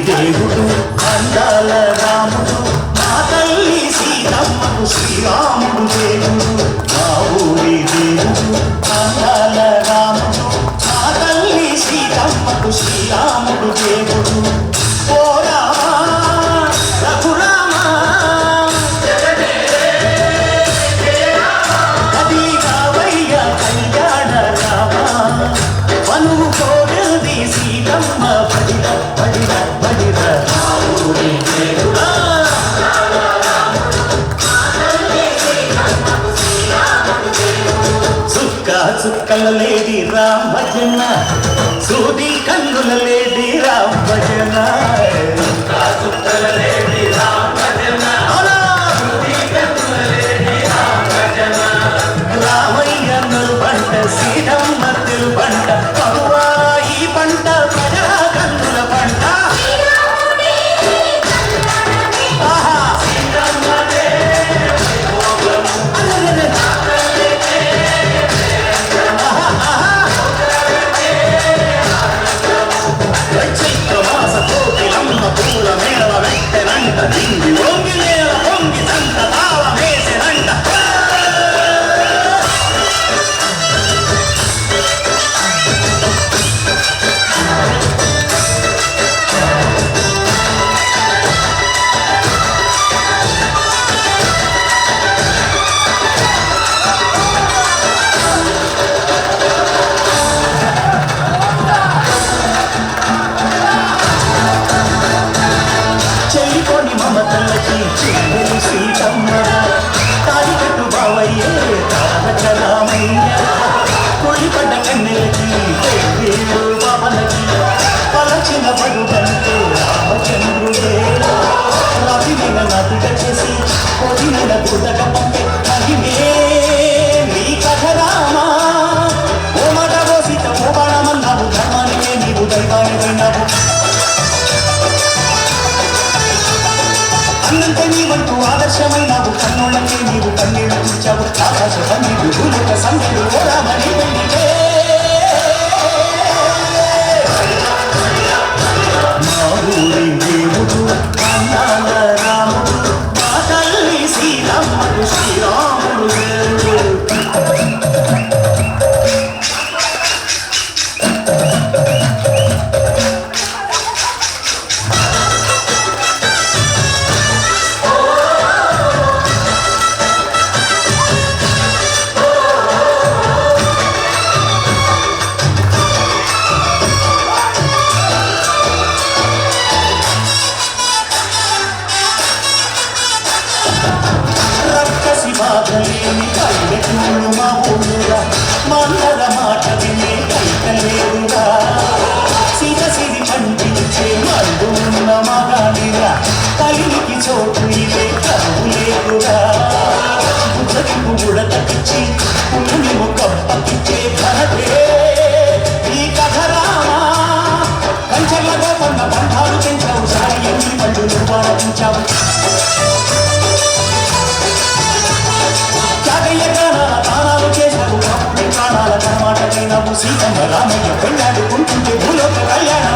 Speaker 1: దేవుడు అందాల రాముడు మా తల్లి సీతమ్మకు శ్రీరాముడు దేవుడు మా ఊరి దేవుడు అందాల రాముడు మా తల్లి సీతమ్మకు శ్రీరాముడు దేవుడు ఓ రామా రఘురామా అది కావయ్య కళ్యాణ రామా పనువు కోరింది సీతమ్మ పడిద పడిద పడిద చుక్కల లేడి రామ్ భజన సూది కన్నుల లేడి రామ్ భజన చుక్కల లేడి రామ్ భజన రామయ్య పంట సీతమ్మ పంట పరువా ఈ పంట ప్రజల కన్నుల పంట చెల్లిపోని మమతలకి చెల్లెలు సీతమ్మ తాలికట్టు బావయ్యే తారక రామయ్య కొలిపడ్డ కన్నెలకి పెళ్ళేరు బావలకి పలచిన పడుకంటే రామచంద్రుడే రవిన నదుట చేసి పొదిన గుడ్డక పంపే మహిమే నీ కథ రామా ఓ మాట ఓ సీత ఓ బాణమన్నావు ధర్మానికే నీవు దైవానివైనావు అన్నంటే నీవంటూ ఆదర్శమైనావు కన్నుళ్ళకే నీవు కన్నీళ్లు చూచావు ఆకాశ కన్నీడు భూముక సంగీడు ఓ రామని వెళ్ళితే మా ఊరి దేవుడు అన్నాల రాముడు మా తల్లి సీత లేని పల్లెటూళ్ళు మా ఊళ్ళురా మందర మాట వినే కైతలేరురా సిరసిరి పండించే మందు ఉన్న మగాడిరా కలికి చోటు ఇదే కరువు లేదురా బుద్ధకు బుడతకిచ్చి పులిని ముఖప్పకిచ్చే ఘనతే ఈ కథ రామా కంచెలలో కొన్న బంధాలు పెంచావు సారి ఎన్ని పండు నువ్వు ఆరపించావు త్యాగయ్య గానాల తానాలు చేశావు రాముడి ప్రాణాల కనమాట వినవు సీతమ్మ రామయ్య పెళ్ళాడుకుంటుంటే భూలోక కళ్యాణ